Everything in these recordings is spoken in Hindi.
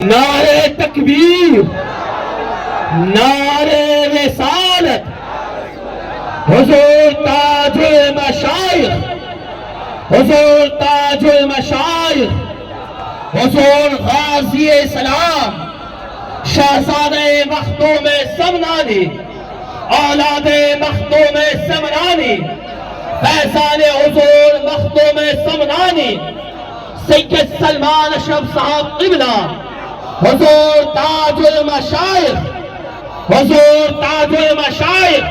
नारे तकबीर, नारे रिसालत, हुजूर ताजुल मशाइख, हुजूर ताजुल मशाइख, हुजूर गाज़ी सलाम शहज़ादे मखदूम समनानी, औलादे मखदूम समनानी, फैज़ाने हुजूर मखदूम समनानी, सैयद सलमान अशरफ साहब क़िबला, हुजूर ताजुल मशाइख, हुजूर ताजुल मशाइख,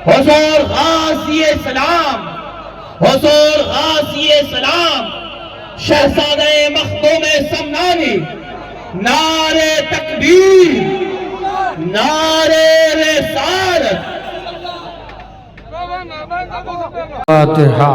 हुजूर गाज़ी सलाम, हुजूर गाज़ी सलाम शहज़ादे मखदूम समनानी, नारे तकबीर, नारे रिसालत। फातिहा।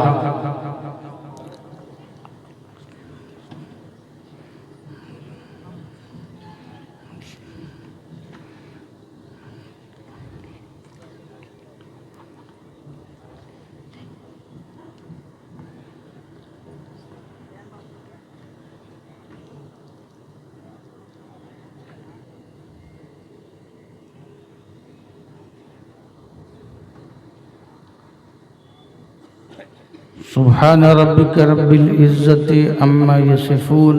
सुब्हान रब्बिक रब्बिल इज़्ज़ति अम्मा यसिफून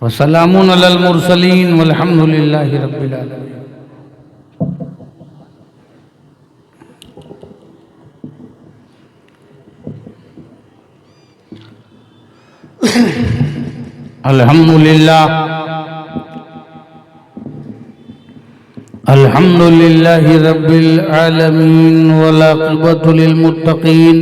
व सलामुन अलल मुरसलीन वल्हम्दुलिल्लाहि रब्बिल आलमीन। अल्हम्दुलिल्लाह, अल्हम्दुलिल्लाहि रब्बिल आलमीन वल आक़िबतु लिल मुत्तक़ीन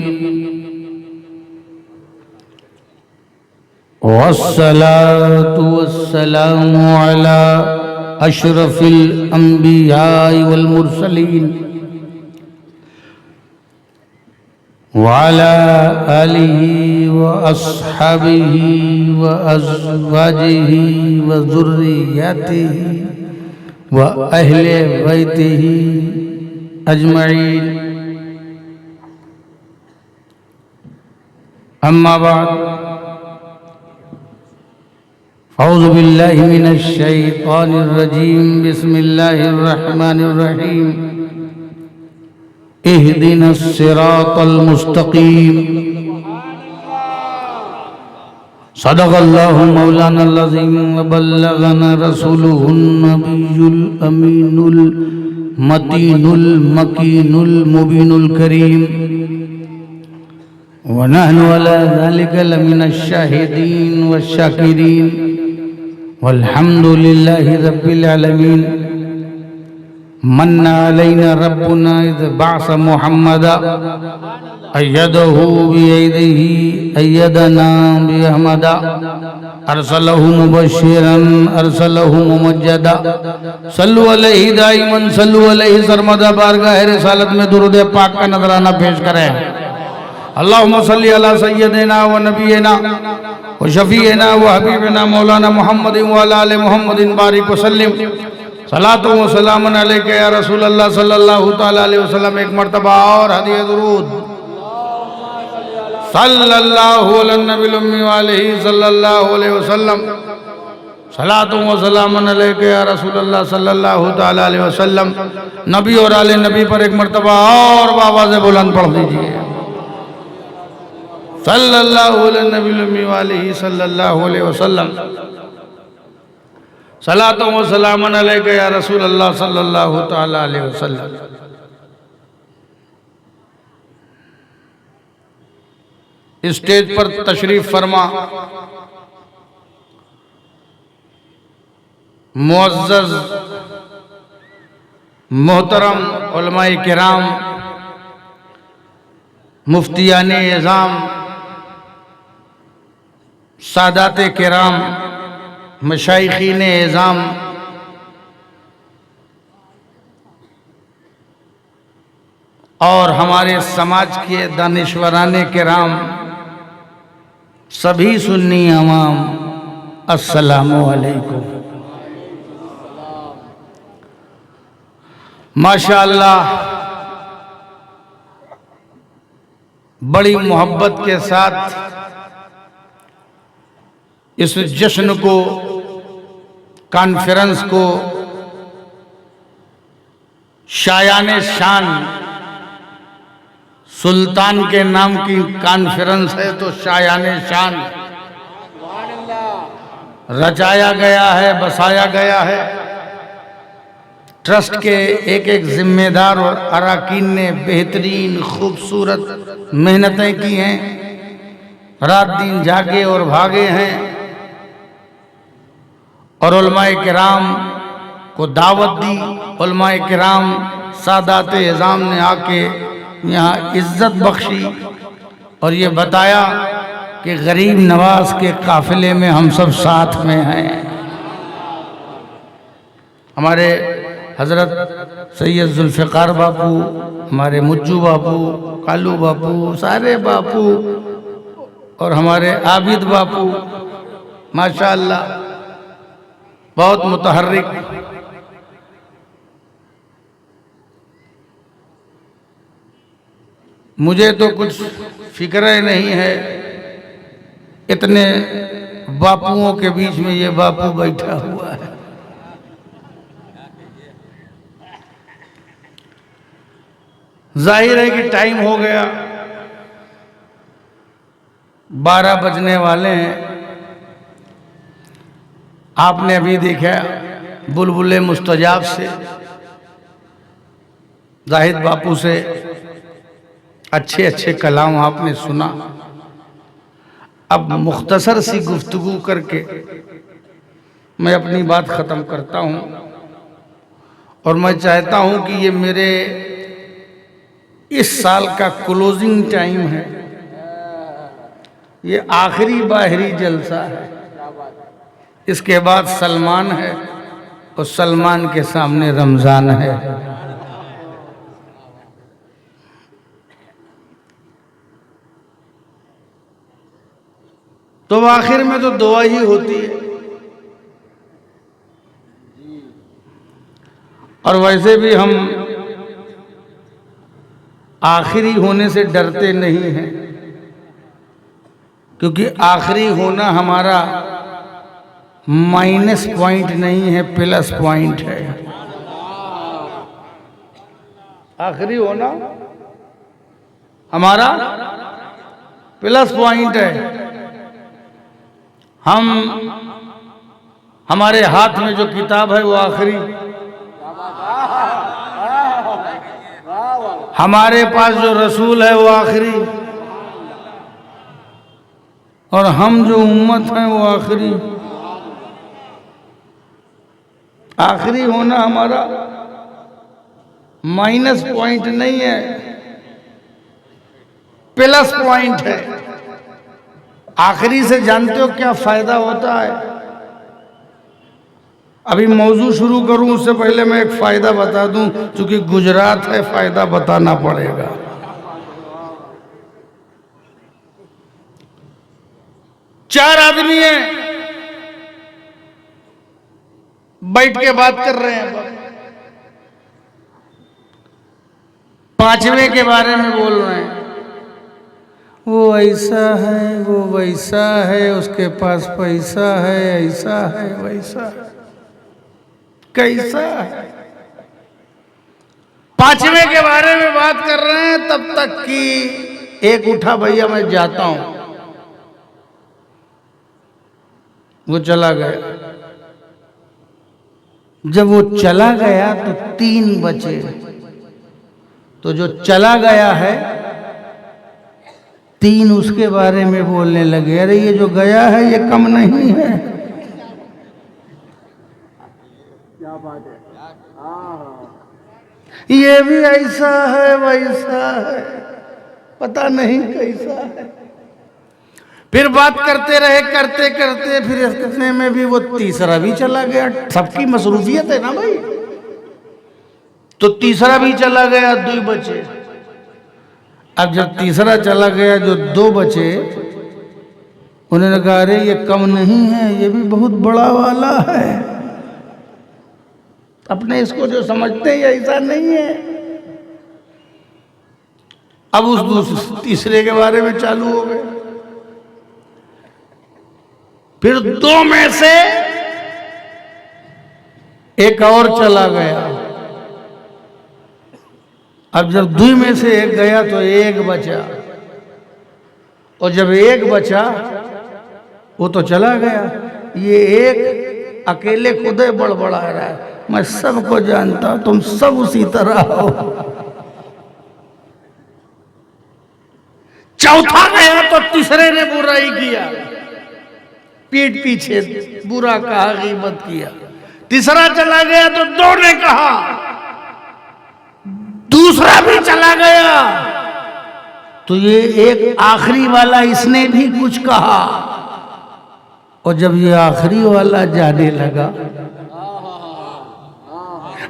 वस्सलातु वस्सलामु अला अशरफिल अंबिया वल मुरसलीन व अला आलिहि व अस्हाबिहि व अज़वाजिहि व ज़ुर्रिय्यतिहि व अहले बैतिहि अजमईन। अम्मा बाद, औज़ु बिल्लाहि मिनश शैतानिर रजीम, बिस्मिल्लाहिर रहमानिर रहीम। इहदिनस सिरातल मुस्तकीम। सदक़ल्लाहु मौलानल अज़ीम व बल्लगना रसूलुहुन नबियुल अमीनुल मतीनुल मकीनुल मुबीनुल करीम व नहनु अला ज़ालिका लमिनश शाहिदीन वश शाकिरीन वल्हम्दुलिल्लाहि रब्बिल आलमीन। मन्ना अलैना रब्बुना इज़ बअस मुहम्मदा अय्यदहु बियदिही अय्यदना बिअहमदा अरसलहु मुबश्शिरन अरसलहु मुमज्जदा सल्लु अलैहि दाइमन सल्लु अलैहि सरमदा। बारगाह रिसालत में दुरूद पाक का नजराना पेश करें। अल्लाहुम्मा सल्लि अला सय्यदिना व नबियना व शफीना व हबीबना मौलाना मुहम्मदिन व अला आलि मुहम्मदिन बारिक व सल्लिम। सलातु व सलामुन अलैका या रसूल अल्लाह सल्लल्लाहु तआला अलैहि वसल्लम। एक मर्तबा और हदीय दुरूद सल्लल्लाहु अला नबील उम्मी व अलैहि सल्लल्लाहु अलैहि वसल्लम। सलातु व सलामुन अलैका या रसूल अल्लाह सल्लल्लाहु तआला अलैहि वसल्लम। नबी और आले नबी पर एक मर्तबा और आवाज़ बुलंद पढ़ दीजिए। सल्लल्लाहु अला नबील उम्मी व अलैहि सल्लल्लाहु अलैहि वसल्लम। सलातु व सलामुन अलैका या रसूल अल्लाह सल्लल्लाहु तआला अलैहि वसल्लम। स्टेज पर तशरीफ फरमा मुअज़्ज़ज़ मोहतरम उलमाए किराम, मुफ्तियाने इज़ाम, सादाते किराम, मशाइखीने इज़ाम, और हमारे समाज के दानिश्वराने किराम, सभी सुन्नी अवाम, अस्सलामु अलैकुम। माशाअल्लाह बड़ी मोहब्बत के साथ इस जश्न को कॉन्फ्रेंस को शायाने शान, सुल्तान के नाम की कॉन्फ्रेंस है तो शायाने शान रचाया गया है, बसाया गया है। ट्रस्ट के एक एक जिम्मेदार और अरकान ने बेहतरीन खूबसूरत मेहनतें की हैं, रात दिन जागे और भागे हैं और उलमाए किराम को दावत दी। उलमाए किराम सादात इज़ाम ने आके यहाँ इज्जत बख्शी और ये बताया कि गरीब नवाज के काफिले में हम सब साथ में हैं। हमारे हज़रत सैयद जुल्फ़िकार बापू, हमारे मुज्जू बापू, कालू बापू, सारे बापू और हमारे आबिद बापू माशाअल्लाह बहुत मुतहर्रिक। मुझे तो कुछ फिक्र नहीं है, इतने बापुओं के बीच में ये बापू बैठा हुआ है। जाहिर है कि टाइम हो गया, 12 बजने वाले हैं। आपने अभी देखा बुलबुले मुस्तजाब से, जाहिद बापू से अच्छे अच्छे कलाम आपने सुना। अब मुख्तसर सी गुफ्तगू करके मैं अपनी बात ख़त्म करता हूँ और मैं चाहता हूँ कि ये मेरे इस साल का क्लोजिंग टाइम है, ये आखिरी बाहरी जलसा है। इसके बाद सलमान है और सलमान के सामने रमज़ान है। तो आखिर में तो दुआ ही होती है। और वैसे भी हम आखिरी होने से डरते नहीं हैं, क्योंकि आखिरी होना हमारा माइनस पॉइंट नहीं है, प्लस पॉइंट है। आखिरी होना हमारा प्लस पॉइंट है। हम हमारे हाथ में जो किताब है वो आखिरी, हमारे पास जो रसूल है वो आखिरी, और हम जो उम्मत हैं वो आखिरी। आखिरी होना हमारा माइनस पॉइंट नहीं है, प्लस पॉइंट है। आखिरी से जानते हो क्या फायदा होता है? अभी मौजू शुरू करूं उससे पहले मैं एक फायदा बता दूं, क्योंकि गुजरात है, फायदा बताना पड़ेगा। चार आदमी हैं, बैठ के बात कर रहे हैं, पांचवें के बारे में बोल रहे हैं। वो ऐसा है, वो वैसा है, उसके पास पैसा है, ऐसा है, वैसा है, कैसा है। पांचवें के बारे में बात कर रहे हैं, तब तक कि एक उठा, भैया मैं जाता हूं। वो चला गया। जब वो चला गया तो 3 बचे। तो जो चला गया है 3 उसके बारे में बोलने लगे, अरे ये जो गया है ये कम नहीं है। क्या बात है, ये भी ऐसा है, वैसा है, पता नहीं कैसा है। फिर बात करते रहे, करते करते फिर इतने में भी वो तीसरा भी चला गया। सबकी मसरूफियत है ना भाई, तो तीसरा भी चला गया, 2 बचे। अब जब तीसरा चला गया, जो 2 बचे, उन्होंने कहा अरे ये कम नहीं है, ये भी बहुत बड़ा वाला है। अपने इसको जो समझते हैं ऐसा नहीं है। अब उस तीसरे के बारे में चालू हो गए। फिर 2 में से एक और चला गया। अब जब 2 में से एक गया तो एक बचा, और जब एक बचा वो तो चला गया। ये एक अकेले खुदे बड़बड़ा रहा है, मैं सबको जानता, तुम सब उसी तरह हो। चौथा गया तो तीसरे ने बुराई किया, पीठ पीछे बुरा कहा, गीबत किया। तीसरा चला गया तो 2 ने कहा, दूसरा भी चला गया तो ये एक आखिरी वाला इसने भी कुछ कहा। और जब ये आखिरी वाला जाने लगा,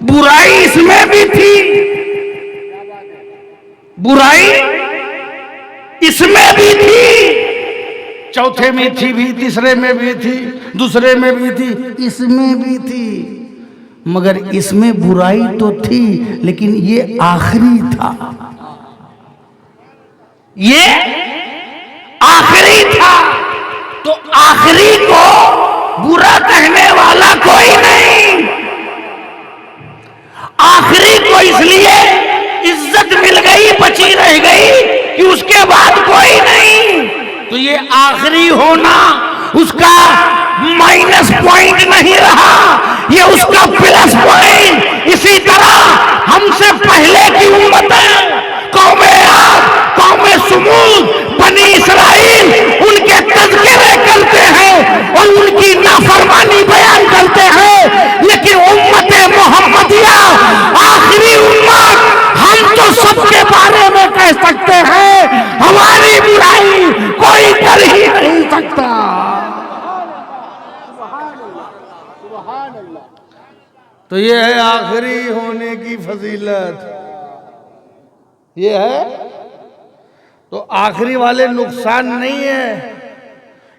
बुराई इसमें भी थी, बुराई इसमें भी थी, चौथे में थी भी, तीसरे में भी थी, दूसरे में भी थी, इसमें भी थी। मगर इसमें बुराई तो थी, लेकिन ये आखिरी था, ये आखिरी था। तो आखिरी को बुरा कहने वाला कोई नहीं। आखिरी को इसलिए इज्जत मिल गई, बची रह गई कि उसके बाद कोई नहीं। तो ये आखिरी होना उसका माइनस पॉइंट नहीं रहा, ये उसका प्लस पॉइंट। इसी तरह हमसे पहले की उम्मतें, कौमे आद, कौमे सुमूद, बनी इसराइल, उनके तज़किरे करते हैं और उनकी नाफरमानी बयान करते हैं। लेकिन उम्मते मोहम्मदिया आखिरी उम्मत, हम तो सबके बारे में कह सकते हैं, हमारी बुराई कोई कर ही नहीं सकता। तो ये है आखिरी होने की फजीलत, ये है। तो आखिरी वाले नुकसान नहीं है,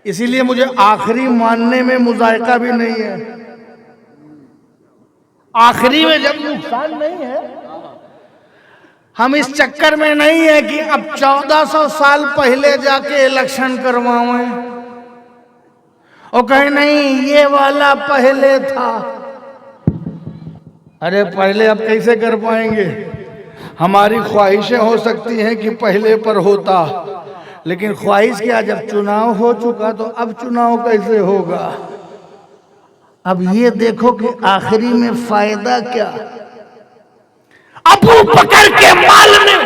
इसीलिए मुझे आखिरी मानने में मुजायका भी नहीं है। आखिरी में जब नुकसान नहीं है, हम इस चक्कर में नहीं है कि अब 1400 साल पहले जाके इलेक्शन करवाएं और कहें नहीं ये वाला पहले था। अरे पहले अब कैसे कर पाएंगे? हमारी ख्वाहिशें हो सकती हैं कि पहले पर होता, लेकिन ख्वाहिश क्या, जब चुनाव हो चुका तो अब चुनाव कैसे होगा? अब ये देखो कि आखिरी में फायदा क्या। अबू बकर के माल ने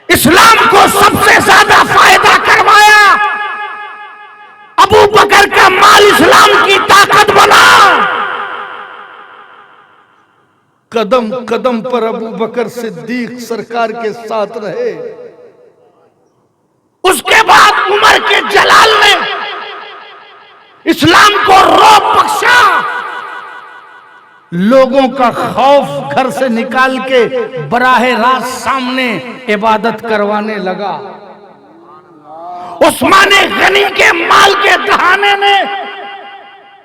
इस्लाम को सबसे ज्यादा फायदा करवाया। अबू बकर का माल इस्लाम की ताकत बना। कदम कदम पर अबू बकर सिद्दीक सरकार के साथ रहे। उसके बाद उमर के जलाल ने इस्लाम को रौब बख्शा। लोगों का खौफ घर से निकाल के बराहे रास्त सामने इबादत करवाने लगा। उस्मान गनी के माल के दहाने ने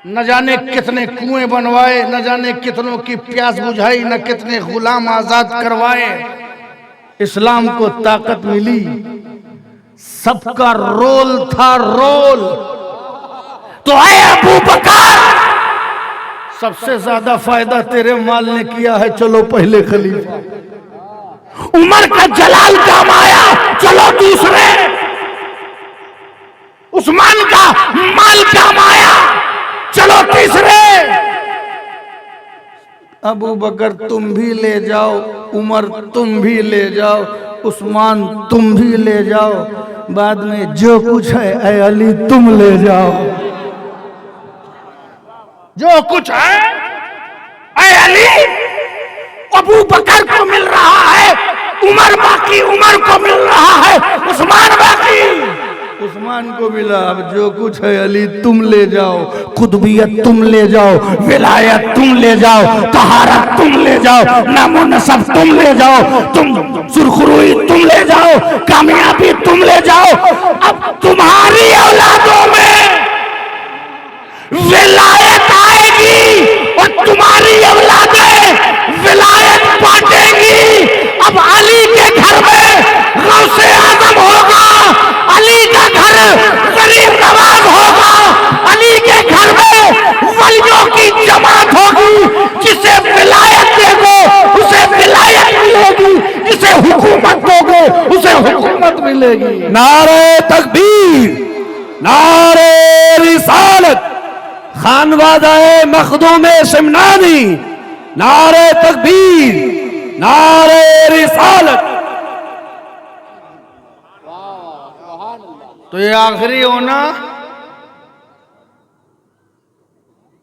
न जाने कितने कुएं बनवाए, न जाने कितनों की प्यास बुझाई, न कितने गुलाम आजाद करवाए। इस्लाम को ताकत मिली, सबका रोल था रोल। तो है अबू बकर, सबसे ज्यादा फायदा तेरे माल ने किया है, चलो पहले खलीफा। उमर का जलाल काम आया, चलो दूसरे। उस्मान का माल काम आया, चलो तीसरे। अबू बकर तुम भी ले जाओ, उमर तुम भी ले जाओ, उस्मान तुम भी ले जाओ, बाद में जो कुछ है ऐ अली तुम ले जाओ। जो कुछ है ऐ अली अबू बकर को मिल रहा है, उमर बाकी उमर को मिल रहा है, उस्मान बाकी उस्मान को मिला। अब जो कुछ है अली तुम ले जाओ, खुदबियत तुम ले जाओ, विलायत तुम ले जाओ, तहारत तुम ले जाओ, नामो नसब तुम ले जाओ, तुम सुरखरुई तुम ले जाओ, कामयाबी तुम ले जाओ। अब तुम्हारी औलादों में विलायत आएगी और तुम्हारी औलादें विलायत बांटेंगी। अब अली के घर में गौसे आजम होगा, अली का घर गरीब नवाज होगा, अली के घर में वलियों की जमात होगी। नारे तकबीर, नारे रिसालत, खानवादाए मखदूम शिमनानी, नारे तकबीर, नारे रिसालत। तो ये आखिरी होना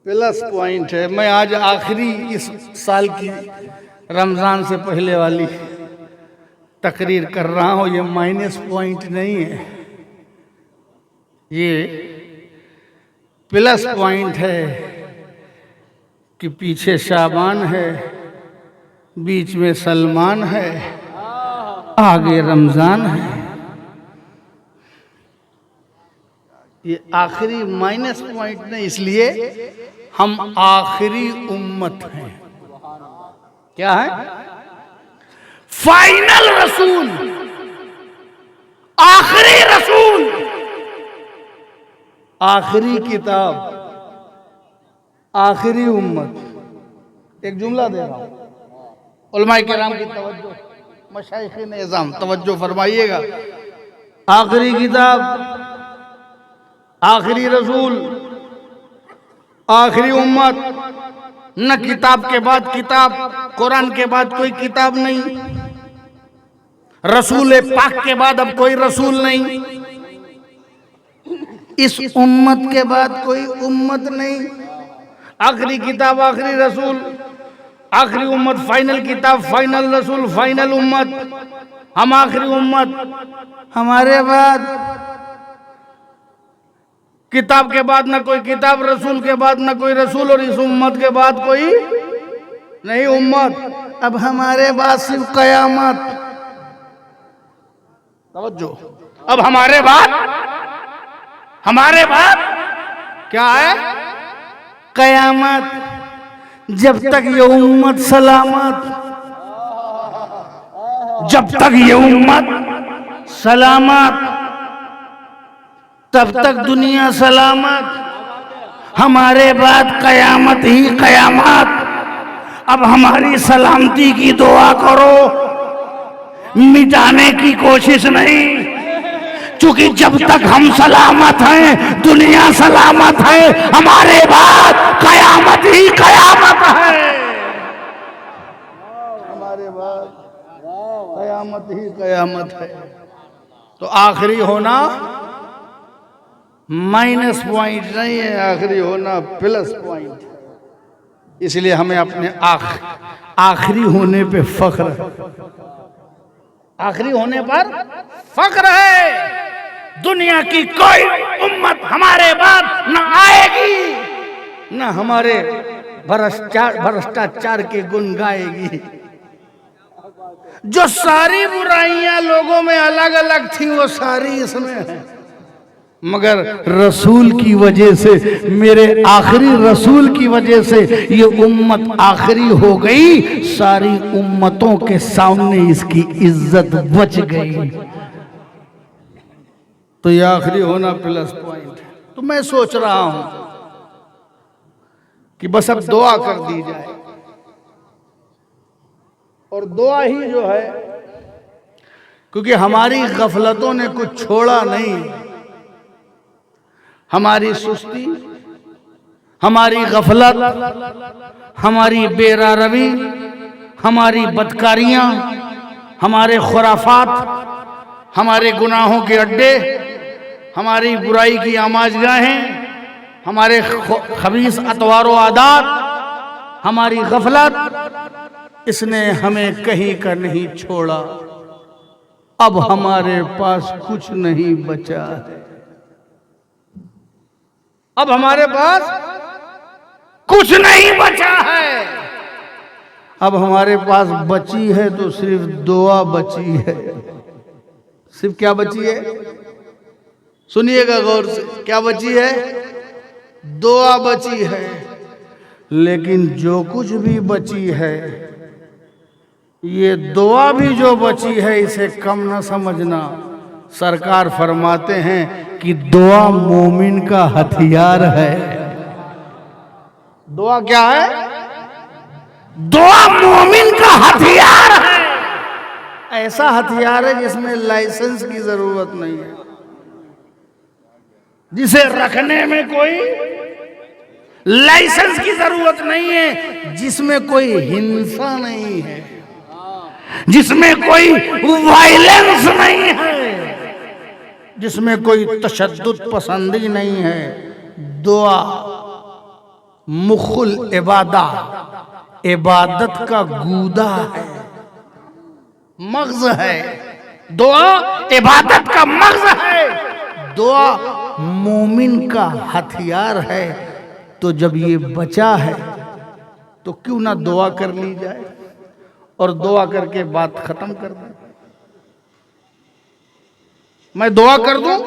प्लस पॉइंट है। मैं आज आखिरी इस साल की रमज़ान से पहले वाली तकरीर कर रहा हूँ। ये माइनस पॉइंट नहीं है, ये प्लस पॉइंट है कि पीछे शाबान है, बीच में सलमान है, आगे रमज़ान है। ये आखिरी माइनस पॉइंट नहीं, इसलिए हम आखिरी उम्मत हैं। क्या है? फाइनल रसूल, आखिरी रसूल, आखिरी किताब, आखिरी उम्मत। एक जुमला दे रहा हूं, उलमाए किराम की तवज्जो, मशाइख़ निज़ाम तवज्जो फरमाइएगा। आखिरी किताब, आखिरी रसूल, आखिरी उम्मत। न किताब के बाद किताब, कुरान के बाद कोई किताब नहीं, रसूल पाक के बाद अब कोई रसूल नहीं, इस उम्मत के बाद कोई उम्मत नहीं। आखिरी किताब, आखिरी रसूल, आखिरी उम्मत, फाइनल किताब, फाइनल रसूल, फाइनल उम्मत। हम आखिरी उम्मत। हमारे बाद किताब के बाद ना कोई किताब, रसूल के बाद ना कोई रसूल, और इस उम्मत के बाद कोई नहीं उम्मत। अब हमारे बाद सिर्फ कयामत। तवज्जो, अब हमारे बाद क्या है? कयामत। जब तक ये उम्मत सलामत, जब तक ये उम्मत सलामत, तब तक दुनिया सलामत। हमारे बाद कयामत ही कयामत। अब हमारी सलामती की दुआ करो, मिटाने की कोशिश नहीं, क्योंकि जब तक हम सलामत हैं दुनिया सलामत है, हमारे बाद कयामत ही कयामत है। हमारे बाद कयामत ही कयामत है। तो आखिरी होना माइनस पॉइंट नहीं है, आखिरी होना प्लस पॉइंट है। इसलिए हमें अपने आखिरी होने पे फख्र है, आखिरी होने पर फख्र है। दुनिया की कोई उम्मत हमारे बाद न आएगी, न हमारे भ्रष्टाचार के गुण गाएगी। जो सारी बुराइयां लोगों में अलग अलग थी वो सारी इसमें है, मगर रसूल की वजह से, मेरे आखिरी रसूल की वजह से ये उम्मत आखिरी हो गई। सारी उम्मतों के सामने इसकी इज्जत बच गई। तो ये आखिरी होना प्लस पॉइंट है। तो मैं सोच रहा हूं कि बस अब दुआ कर दी जाए, और दुआ ही जो है, क्योंकि हमारी गफलतों ने कुछ छोड़ा नहीं। हमारी सुस्ती, हमारी गफलत, हमारी बेरारवी, हमारी बदकारियां, हमारे खुराफात, हमारे गुनाहों के अड्डे, हमारी बुराई की आमाजगाहें, हमारे खबीस अतवार आदात, हमारी गफलत, इसने हमें कहीं का नहीं छोड़ा। अब हमारे पास कुछ नहीं बचा है। अब हमारे पास कुछ नहीं बचा है। अब हमारे पास बची है तो सिर्फ दुआ बची है। सिर्फ क्या बची है? सुनिएगा गौर से, क्या बची है? दुआ बची है। लेकिन जो कुछ भी बची है, ये दुआ भी जो बची है, इसे कम न समझना। सरकार फरमाते हैं कि दुआ मोमिन का हथियार है। दुआ क्या है? दुआ मोमिन का हथियार है। ऐसा हथियार है जिसमें लाइसेंस की जरूरत नहीं है, जिसे रखने में कोई लाइसेंस की जरूरत नहीं है, जिसमें कोई हिंसा नहीं है, जिसमें कोई वायलेंस नहीं है, जिसमें कोई तशद्दुद पसंदी नहीं है। दुआ मुखुल इबादा, इबादत का गूदा है, मग़ज़ है। दुआ इबादत का मग़ज़ है, दुआ मोमिन का हथियार है। तो जब ये बचा है तो क्यों ना दुआ कर ली जाए और दुआ करके बात खत्म कर दें। मैं दुआ कर दूं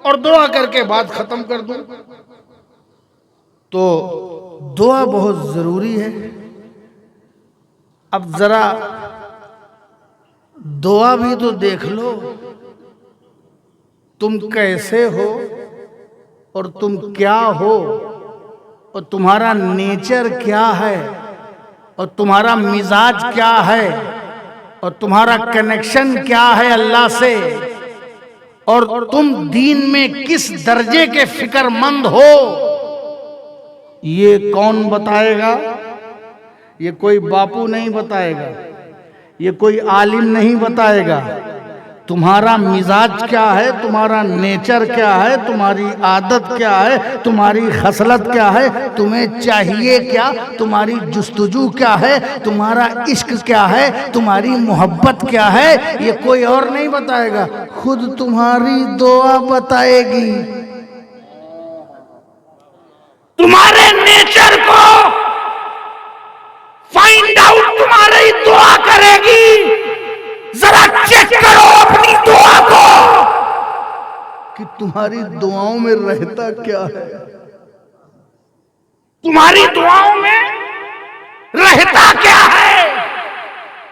और दुआ करके बात खत्म कर दूं। तो दुआ बहुत जरूरी है। अब जरा दुआ भी तो देख लो, तुम कैसे हो और तुम क्या हो और तुम्हारा नेचर क्या है और तुम्हारा मिजाज क्या है और तुम्हारा कनेक्शन क्या है अल्लाह से, और तुम दीन में किस दर्जे के फिक्रमंद हो, ये कौन बताएगा? ये कोई बापू नहीं बताएगा, ये कोई आलिम नहीं बताएगा। तुम्हारा मिजाज क्या है, तुम्हारा नेचर क्या है, तुम्हारी आदत क्या है, तुम्हारी खसलत क्या है, तुम्हें चाहिए क्या, तुम्हारी जुस्तजू क्या है, तुम्हारा इश्क क्या है, तुम्हारी मोहब्बत क्या है, ये कोई और नहीं बताएगा, खुद तुम्हारी दुआ बताएगी। तुम्हारे नेचर को फाइंड आउट तुम्हारी दुआ करेगी। जरा चेक करो अपनी दुआ को कि तुम्हारी दुआओं में रहता क्या है, तुम्हारी दुआओं में रहता क्या है।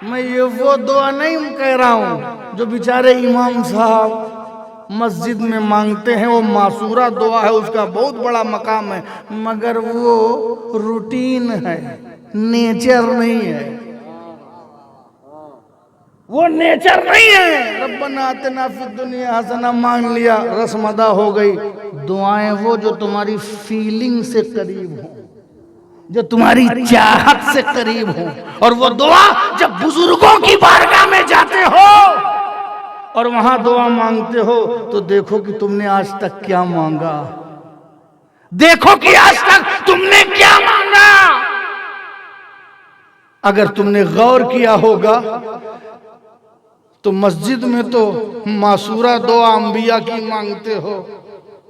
मैं ये वो दुआ नहीं कह रहा हूं जो बेचारे इमाम साहब मस्जिद में मांगते हैं, वो मासूरा दुआ है, उसका बहुत बड़ा मकाम है, मगर वो रूटीन है, नेचर नहीं है, वो नेचर नहीं है। रब्बना आतिना फिद दुनिया हसना मांग लिया, रस्म अदा हो गई। दुआएं वो जो तुम्हारी फीलिंग से करीब हो, जो तुम्हारी चाहत से करीब हो। और वो दुआ जब बुजुर्गों की बारगाह में जाते हो और वहां दुआ मांगते हो तो देखो कि तुमने आज तक क्या मांगा, देखो कि आज तक तुमने क्या मांगा। अगर तुमने गौर किया होगा तो मस्जिद में तो मासूरा दुआ अंबिया की मांगते हो,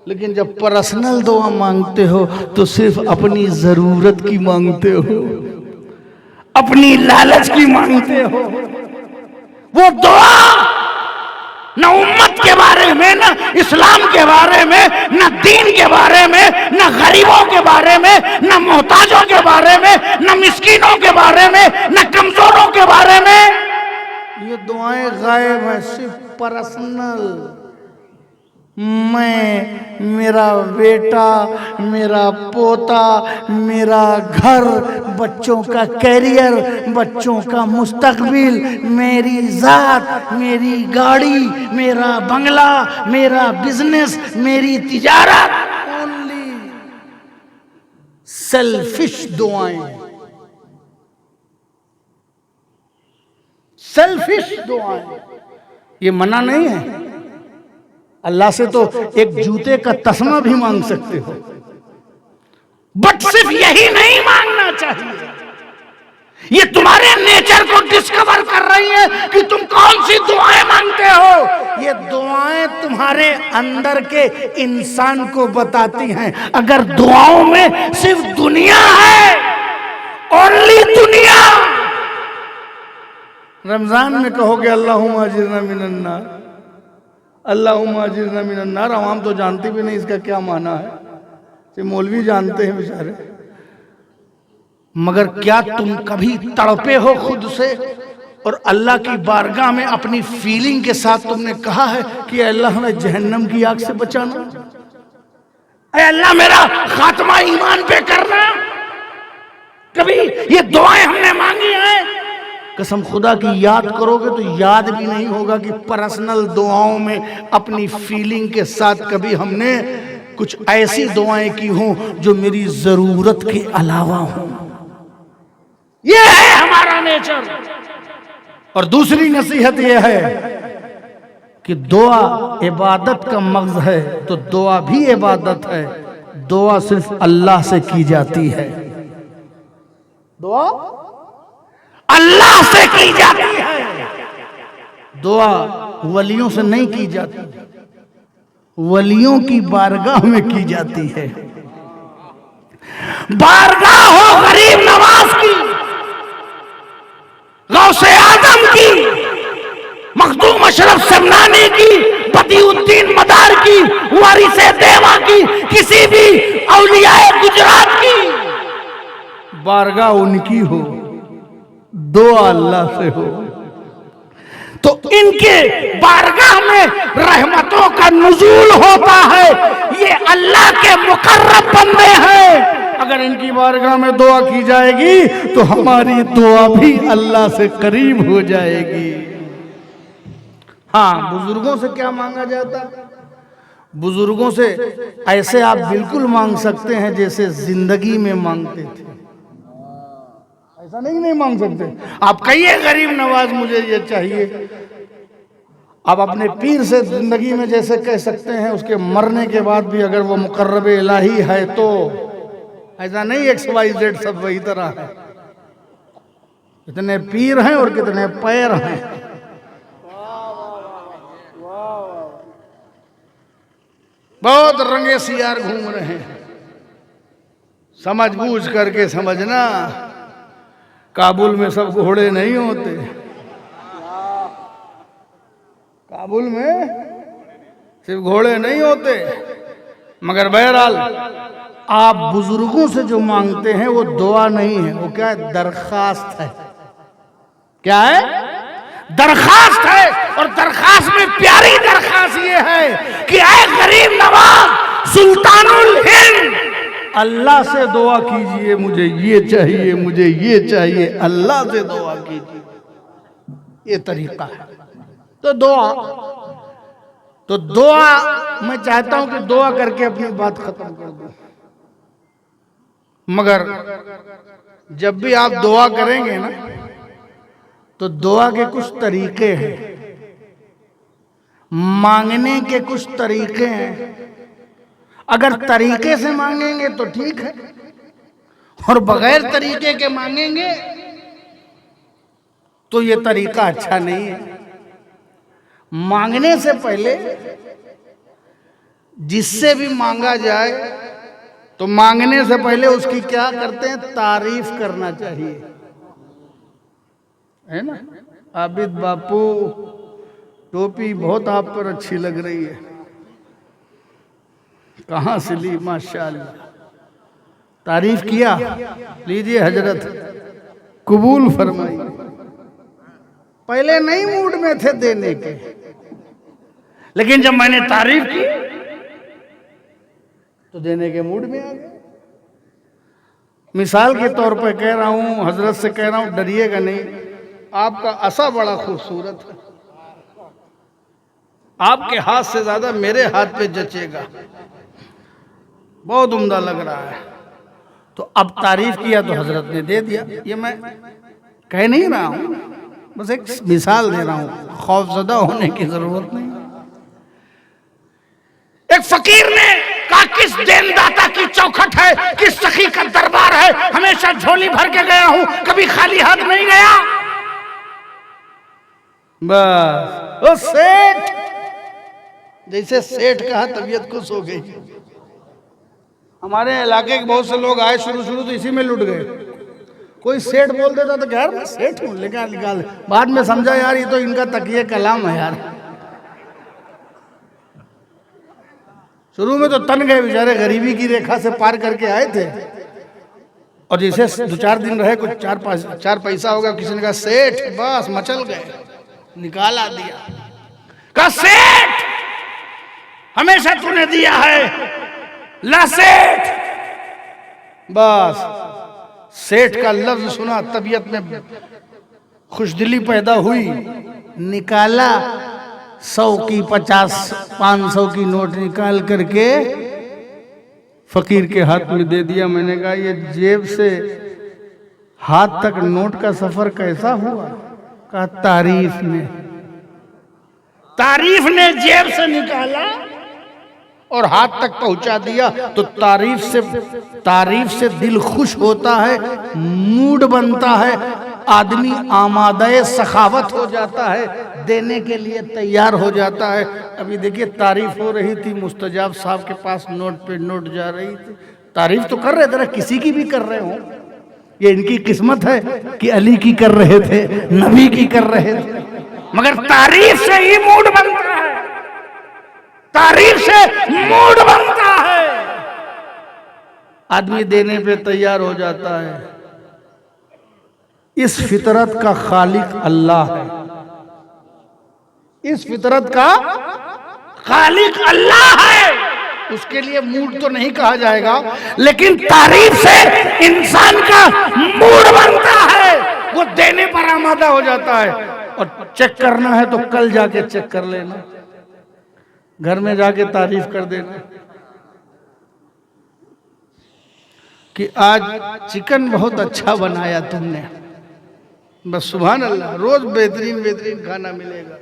लेकिन जब पर्सनल दुआ मांगते हो तो सिर्फ अपनी जरूरत की मांगते हो, अपनी लालच की मांगते हो। वो दुआ न उम्मत के बारे में, न इस्लाम के बारे में, न दीन के बारे में, न गरीबों के बारे में, न मोहताजों के बारे में, न मिस्कीनों के बारे में, न कमजोरों के बारे में। ये दुआएं गायब है, सिर्फ पर्सनल। मैं, मेरा बेटा, मेरा पोता, मेरा घर, बच्चों का कैरियर, बच्चों का मुस्तकबिल, मेरी जात, मेरी गाड़ी, मेरा बंगला, मेरा बिजनेस, मेरी तिजारत। ओनली सेल्फिश दुआएं, सेल्फिश दुआएं। ये मना नहीं है। अल्लाह से तो एक जूते का तस्मा भी मांग सकते हो, बट सिर्फ यही नहीं मांगना चाहिए। ये तुम्हारे नेचर को डिस्कवर कर रही है कि तुम कौन सी दुआएं मांगते हो। ये दुआएं तुम्हारे अंदर के इंसान को बताती हैं। अगर दुआओं में सिर्फ दुनिया है, ओनली दुनिया, रमजान में कहोगे अल्लाहुम्मा अजिरना मिनन नार, अल्लाहुम्मा अजिरना मिनन नार, आवाम तो जानती भी नहीं इसका क्या माना है, सिर्फ मौलवी जानते हैं बेचारे। मगर क्या तुम कभी तड़पे हो खुद से और अल्लाह की बारगाह में अपनी फीलिंग के साथ तुमने कहा है कि अल्लाह हमें जहन्नम की आग से बचाना, ऐ अल्लाह मेरा खात्मा ईमान पे करना। कभी ये दुआएं हमने मांगी हैं? कसम खुदा की याद करोगे तो याद भी नहीं होगा कि पर्सनल दुआओं में अपनी फीलिंग के साथ कभी हमने कुछ ऐसी दुआएं की हों जो मेरी जरूरत के अलावा हों। ये है हमारा नेचर। और दूसरी नसीहत यह है कि दुआ इबादत का मग़ज़ है तो दुआ भी इबादत है। दुआ सिर्फ अल्लाह से की जाती है। दुआ अल्लाह से की जाती है। दुआ वलियों से नहीं की जाती, वलियों की बारगाह में की जाती है। बारगाह हो गरीब नवाज की, गौसे आजम की, मखदूम अशरफ शमनानी की, बदिउद्दीन मदार की, वारिसे देवा की, किसी भी औलियाए गुजरात की बारगाह उनकी हो, दुआ अल्लाह से हो। तो इनके बारगाह में रहमतों का नुज़ूल होता है। ये अल्लाह के मुकर्रब बंदे हैं। अगर इनकी बारगाह में दुआ की जाएगी तो हमारी दुआ भी अल्लाह से करीब हो जाएगी। हाँ, बुजुर्गों से क्या मांगा जाता? बुजुर्गों से ऐसे आप बिल्कुल मांग सकते हैं जैसे जिंदगी में मांगते थे। ऐसा नहीं मांग सकते। आप कहिए गरीब नवाज मुझे ये चाहिए। आप अपने पीर से जिंदगी में जैसे कह सकते हैं, उसके मरने के बाद भी अगर वो मुकर्रब इलाही है तो ऐसा नहीं XYZ सब वही तरह है। कितने पीर हैं और कितने पैर हैं। बहुत रंगे सियार घूम रहे हैं। समझ बूझ करके समझना, काबुल में सब घोड़े नहीं होते। काबुल में सिर्फ घोड़े नहीं होते। मगर बहरहाल आप बुजुर्गों से जो मांगते हैं वो दुआ नहीं है, वो क्या है? दरखास्त है। क्या है? दरखास्त है। और दरखास्त में प्यारी दरखास्त ये है कि ऐ गरीब नवाज सुल्तानुल हिंद, अल्लाह से दुआ कीजिए, मुझे ये चाहिए, मुझे ये चाहिए, अल्लाह से दुआ कीजिए। ये तरीका है। तो दुआ मैं चाहता हूं कि दुआ करके अपनी बात खत्म कर दूं। मगर जब भी आप दुआ करेंगे ना तो दुआ के कुछ तरीके हैं, मांगने के कुछ तरीके हैं। अगर तरीके से मांगेंगे तो ठीक है, और बगैर तरीके के मांगेंगे तो ये तरीका अच्छा नहीं है। मांगने से पहले जिससे भी मांगा जाए तो मांगने से पहले उसकी क्या करते हैं? तारीफ करना चाहिए, है ना? आबिद बापू, टोपी बहुत आप पर अच्छी लग रही है, कहाँ से ली? माशाअल्लाह। तारीफ किया, लीजिए हजरत, कबूल फरमाइए। पहले नहीं मूड में थे देने के, लेकिन जब मैंने तारीफ की तो देने के मूड में आ गए। मिसाल के तौर पर कह रहा हूं, हजरत से कह रहा हूं, डरिएगा नहीं। आपका असा बड़ा खूबसूरत है, आपके हाथ से ज्यादा मेरे हाथ पे जचेगा, बहुत उम्दा लग रहा है। तो अब तारीफ किया तो हजरत ने दे दिया। ये मैं कह नहीं रहा हूं, बस एक मिसाल दे रहा हूं, खौफजदा होने की जरूरत नहीं। एक फकीर ने कहा, किस देनदाता की चौखट है, किस सखी का दरबार है, हमेशा झोली भर के गया हूं, कभी खाली हाथ नहीं गया। बस वो सेठ, जैसे सेठ कहा तबीयत खुश हो गई। हमारे इलाके के बहुत से लोग आए, शुरू तो इसी में लुट गए। कोई सेठ बोल देता तो यार मैं सेठ हूं, लेकिन निकाल, बाद में समझा यार ये तो इनका तकिए कलाम है यार। शुरू में तो तन गए बेचारे, गरीबी की रेखा से पार करके आए थे, और जैसे 2-4 दिन रहे, कुछ 4 पैसा होगा, किसी ने कहा सेठ, बस मचल गए, निकाला दिया। कहा सेठ हमेशा तूने दिया है, ला सेठ। बस सेठ का लफ्ज सुना, तबीयत में खुशदिली पैदा हुई, निकाला 100 की 50 500 की नोट निकाल करके फकीर के हाथ में दे दिया। मैंने कहा ये जेब से हाथ तक नोट का सफर कैसा हुआ? कहा तारीफ ने जेब से निकाला और हाथ तक पहुंचा दिया। तो तारीफ से दिल खुश होता है, मूड बनता है, आदमी आमादे सखावत हो जाता है, देने के लिए तैयार हो जाता है। अभी देखिए तारीफ हो रही थी, मुस्तजाब साहब के पास नोट पे नोट जा रही थी। तारीफ तो कर रहे थे, किसी की भी कर रहे हो, ये इनकी किस्मत है कि अली की कर रहे थे, नबी की कर रहे थे, मगर तारीफ से ही मूड बनता है, तारीफ से मूड बनता है, आदमी देने पे तैयार हो जाता है। इस फितरत का खालिक अल्लाह है, इस फितरत का खालिक अल्लाह है। उसके लिए मूड तो नहीं कहा जाएगा, लेकिन तारीफ से इंसान का मूड बनता है, वो देने पर आमादा हो जाता है। और चेक करना है तो कल जाके चेक कर लेना, घर में जाके तारीफ कर देना कि आज चिकन बहुत अच्छा बनाया तुमने, बस सुभान अल्लाह, रोज बेहतरीन बेहतरीन खाना मिलेगा।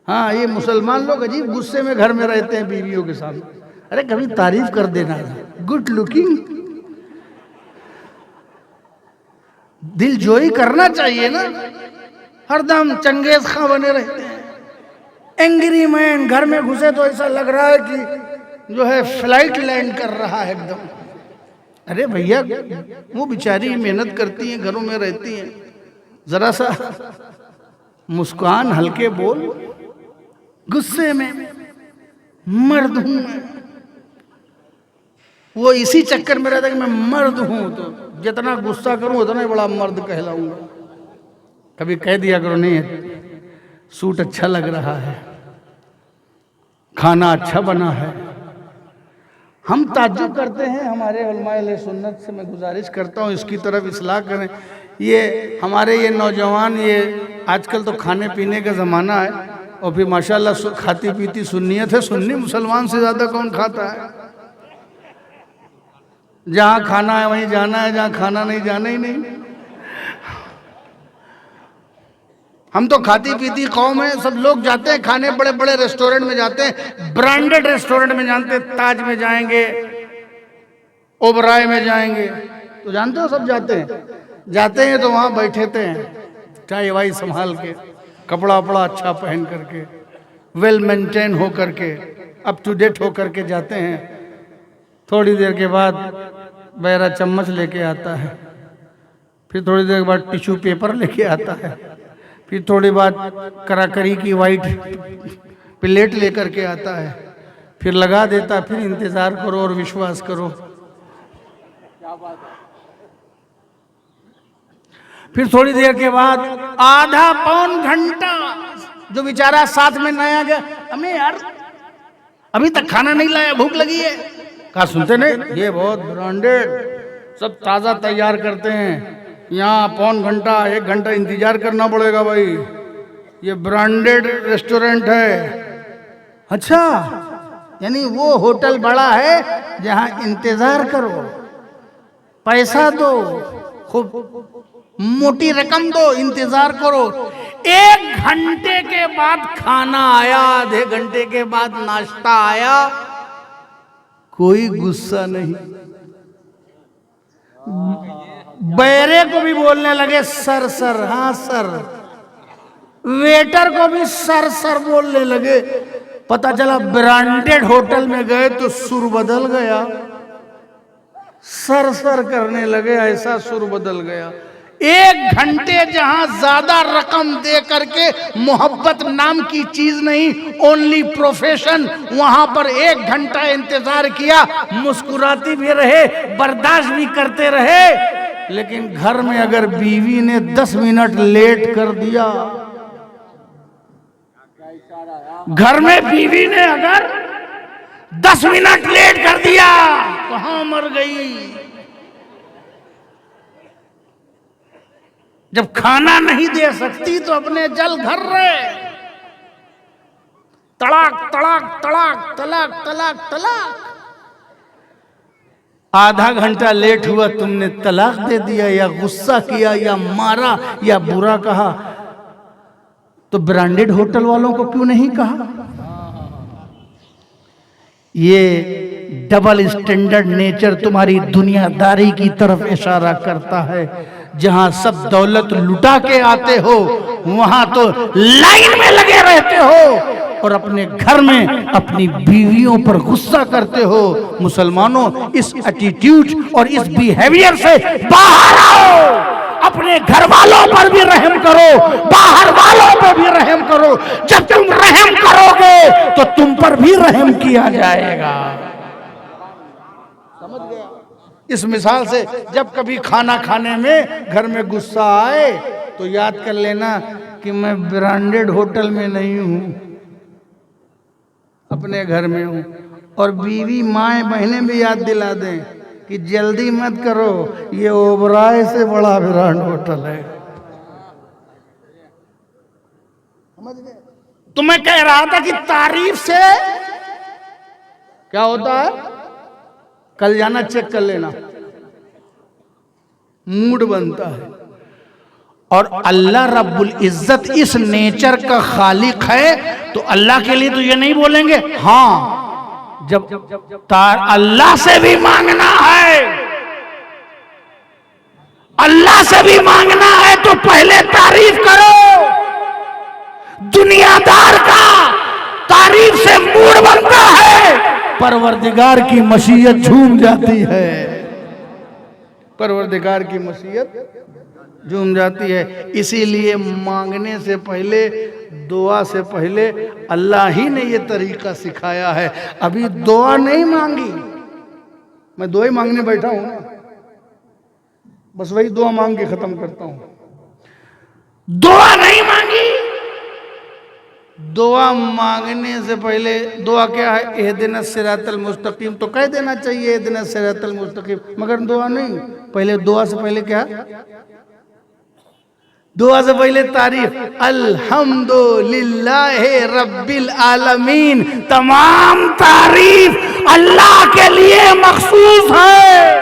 हाँ, ये मुसलमान लोग अजीब गुस्से में घर में रहते हैं बीवियों के सामने। अरे कभी तारीफ कर देना, गुड लुकिंग, दिल जोई करना चाहिए ना। हरदम चंगेज खां बने रहते हैं, एंग्री मैन। घर में घुसे तो ऐसा लग रहा है कि जो है फ्लाइट लैंड कर रहा है एकदम। अरे भैया, वो बेचारी मेहनत करती हैं, घरों में रहती हैं, जरा सा मुस्कान, हल्के बोल। गुस्से में मर्द हूं मैं, वो इसी चक्कर में रहता है कि मैं मर्द हूं, तो जितना गुस्सा करूं उतना ही बड़ा मर्द कहलाऊंगा। कभी कह दिया करो, नहीं सूट अच्छा लग रहा है, खाना अच्छा बना है। हम ताज्जुब करते हैं, हमारे उलमाए सुन्नत से मैं गुजारिश करता हूँ इसकी तरफ इस्लाह करें। ये हमारे ये नौजवान, ये आजकल तो खाने पीने का ज़माना है, और फिर माशाल्लाह खाती पीती सुन्नियत है। सुन्नी मुसलमान से ज़्यादा कौन खाता है? जहाँ खाना है वहीं जाना है, जहाँ खाना नहीं जाना ही नहीं। हम तो खाती पीती कौम है, सब लोग जाते हैं खाने, बड़े बड़े रेस्टोरेंट में जाते हैं, ब्रांडेड रेस्टोरेंट में जानते हैं, ताज में जाएंगे, ओबराय में जाएंगे, तो जानते हो सब जाते हैं तो वहाँ बैठेते हैं चाय वाई संभाल के, कपड़ा वपड़ा अच्छा पहन करके, वेल मेंटेन हो करके, अप टू डेट हो करके जाते हैं। थोड़ी देर के बाद बैरा चम्मच लेके आता है, फिर थोड़ी देर के बाद टिश्यू पेपर लेके आता है, फिर थोड़ी बाद कराकरी की वाइट प्लेट लेकर के आता है, फिर लगा देता, फिर इंतजार करो और विश्वास करो। फिर थोड़ी देर के बाद आधा पौन घंटा जो बेचारा साथ में नया गया, हमें यार अभी तक खाना नहीं लाया, भूख लगी है। कहा सुनते नहीं, ये बहुत ब्रांडेड, सब ताज़ा तैयार करते हैं, यहाँ पौन घंटा 1 घंटा इंतजार करना पड़ेगा भाई, ये ब्रांडेड रेस्टोरेंट है। अच्छा, यानी वो होटल बड़ा है जहाँ इंतजार करो, पैसा दो, खूब मोटी रकम दो, इंतजार करो। 1 घंटे के बाद खाना आया, आधे घंटे के बाद नाश्ता आया, कोई गुस्सा नहीं। बैरे को भी बोलने लगे सर सर, हाँ सर। वेटर को भी सर सर बोलने लगे। पता चला ब्रांडेड होटल में गए तो सुर बदल गया, सर सर करने लगे, ऐसा सुर बदल गया। 1 घंटे जहां ज्यादा रकम दे करके मोहब्बत नाम की चीज नहीं, ओनली प्रोफेशन, वहां पर 1 घंटा इंतजार किया, मुस्कुराती भी रहे, बर्दाश्त भी करते रहे। लेकिन घर में अगर बीवी ने 10 मिनट लेट कर दिया, घर में बीवी ने अगर 10 मिनट लेट कर दिया, कहां मर गई। जब खाना नहीं दे सकती तो अपने जल घर रहे, तड़ाक तड़ाक तड़ाक तलाक तलाक तलाक। आधा घंटा लेट हुआ, तुमने तलाक दे दिया या गुस्सा किया या मारा या बुरा कहा, तो ब्रांडेड होटल वालों को क्यों नहीं कहा? ये डबल स्टैंडर्ड नेचर तुम्हारी दुनियादारी की तरफ इशारा करता है। जहां सब दौलत लुटा के आते हो वहां तो लाइन में लगे रहते हो और अपने घर में अपनी बीवियों पर गुस्सा करते हो। मुसलमानों, इस एटीट्यूड और इस बिहेवियर से बाहर आओ। अपने घर वालों पर भी रहम करो, बाहर वालों पर भी रहम करो। जब तुम रहम करोगे तो तुम पर भी रहम किया जाएगा। समझ गया? इस मिसाल से जब कभी खाना खाने में घर में गुस्सा आए तो याद कर लेना कि मैं ब्रांडेड होटल में नहीं हूं, अपने घर में हूं। और बीवी माए बहनें भी याद दिला दें कि जल्दी मत करो, ये ओबराय से बड़ा ब्रांड होटल है। समझ गए? तो मैं कह रहा था कि तारीफ से क्या होता है, कल जाना चेक कर लेना, मूड बनता है। और अल्लाह रब्बुल इज्जत इस नेचर का खालिक है, तो अल्लाह के लिए तो ये नहीं बोलेंगे हाँ, जब अल्लाह से भी मांगना है, अल्लाह से भी मांगना है तो पहले तारीफ करो। दुनियादार का तारीफ से मूड बनता है, परवरदिगार की मशीयत झूम जाती है, परवरदिगार की मशीयत झूम जाती है। इसीलिए मांगने से पहले, दुआ से पहले अल्लाह ही ने ये तरीका सिखाया है। अभी दुआ नहीं मांगी, मैं दुआ ही मांगने बैठा हूं ना, बस वही दुआ मांग के खत्म करता हूं। दुआ नहीं मांगी, दुआ मांगने से पहले दुआ क्या है, इहदिनस सिरातल मुस्तकीम तो कह देना चाहिए, इहदिनस सिरातल मुस्तकीम, मगर दुआ नहीं। पहले दुआ से पहले क्या, दुआ से पहले तारीफ, अल्हम्दुलिल्लाह रब्बिल आलमीन। तमाम तारीफ अल्लाह के लिए मखसूस है,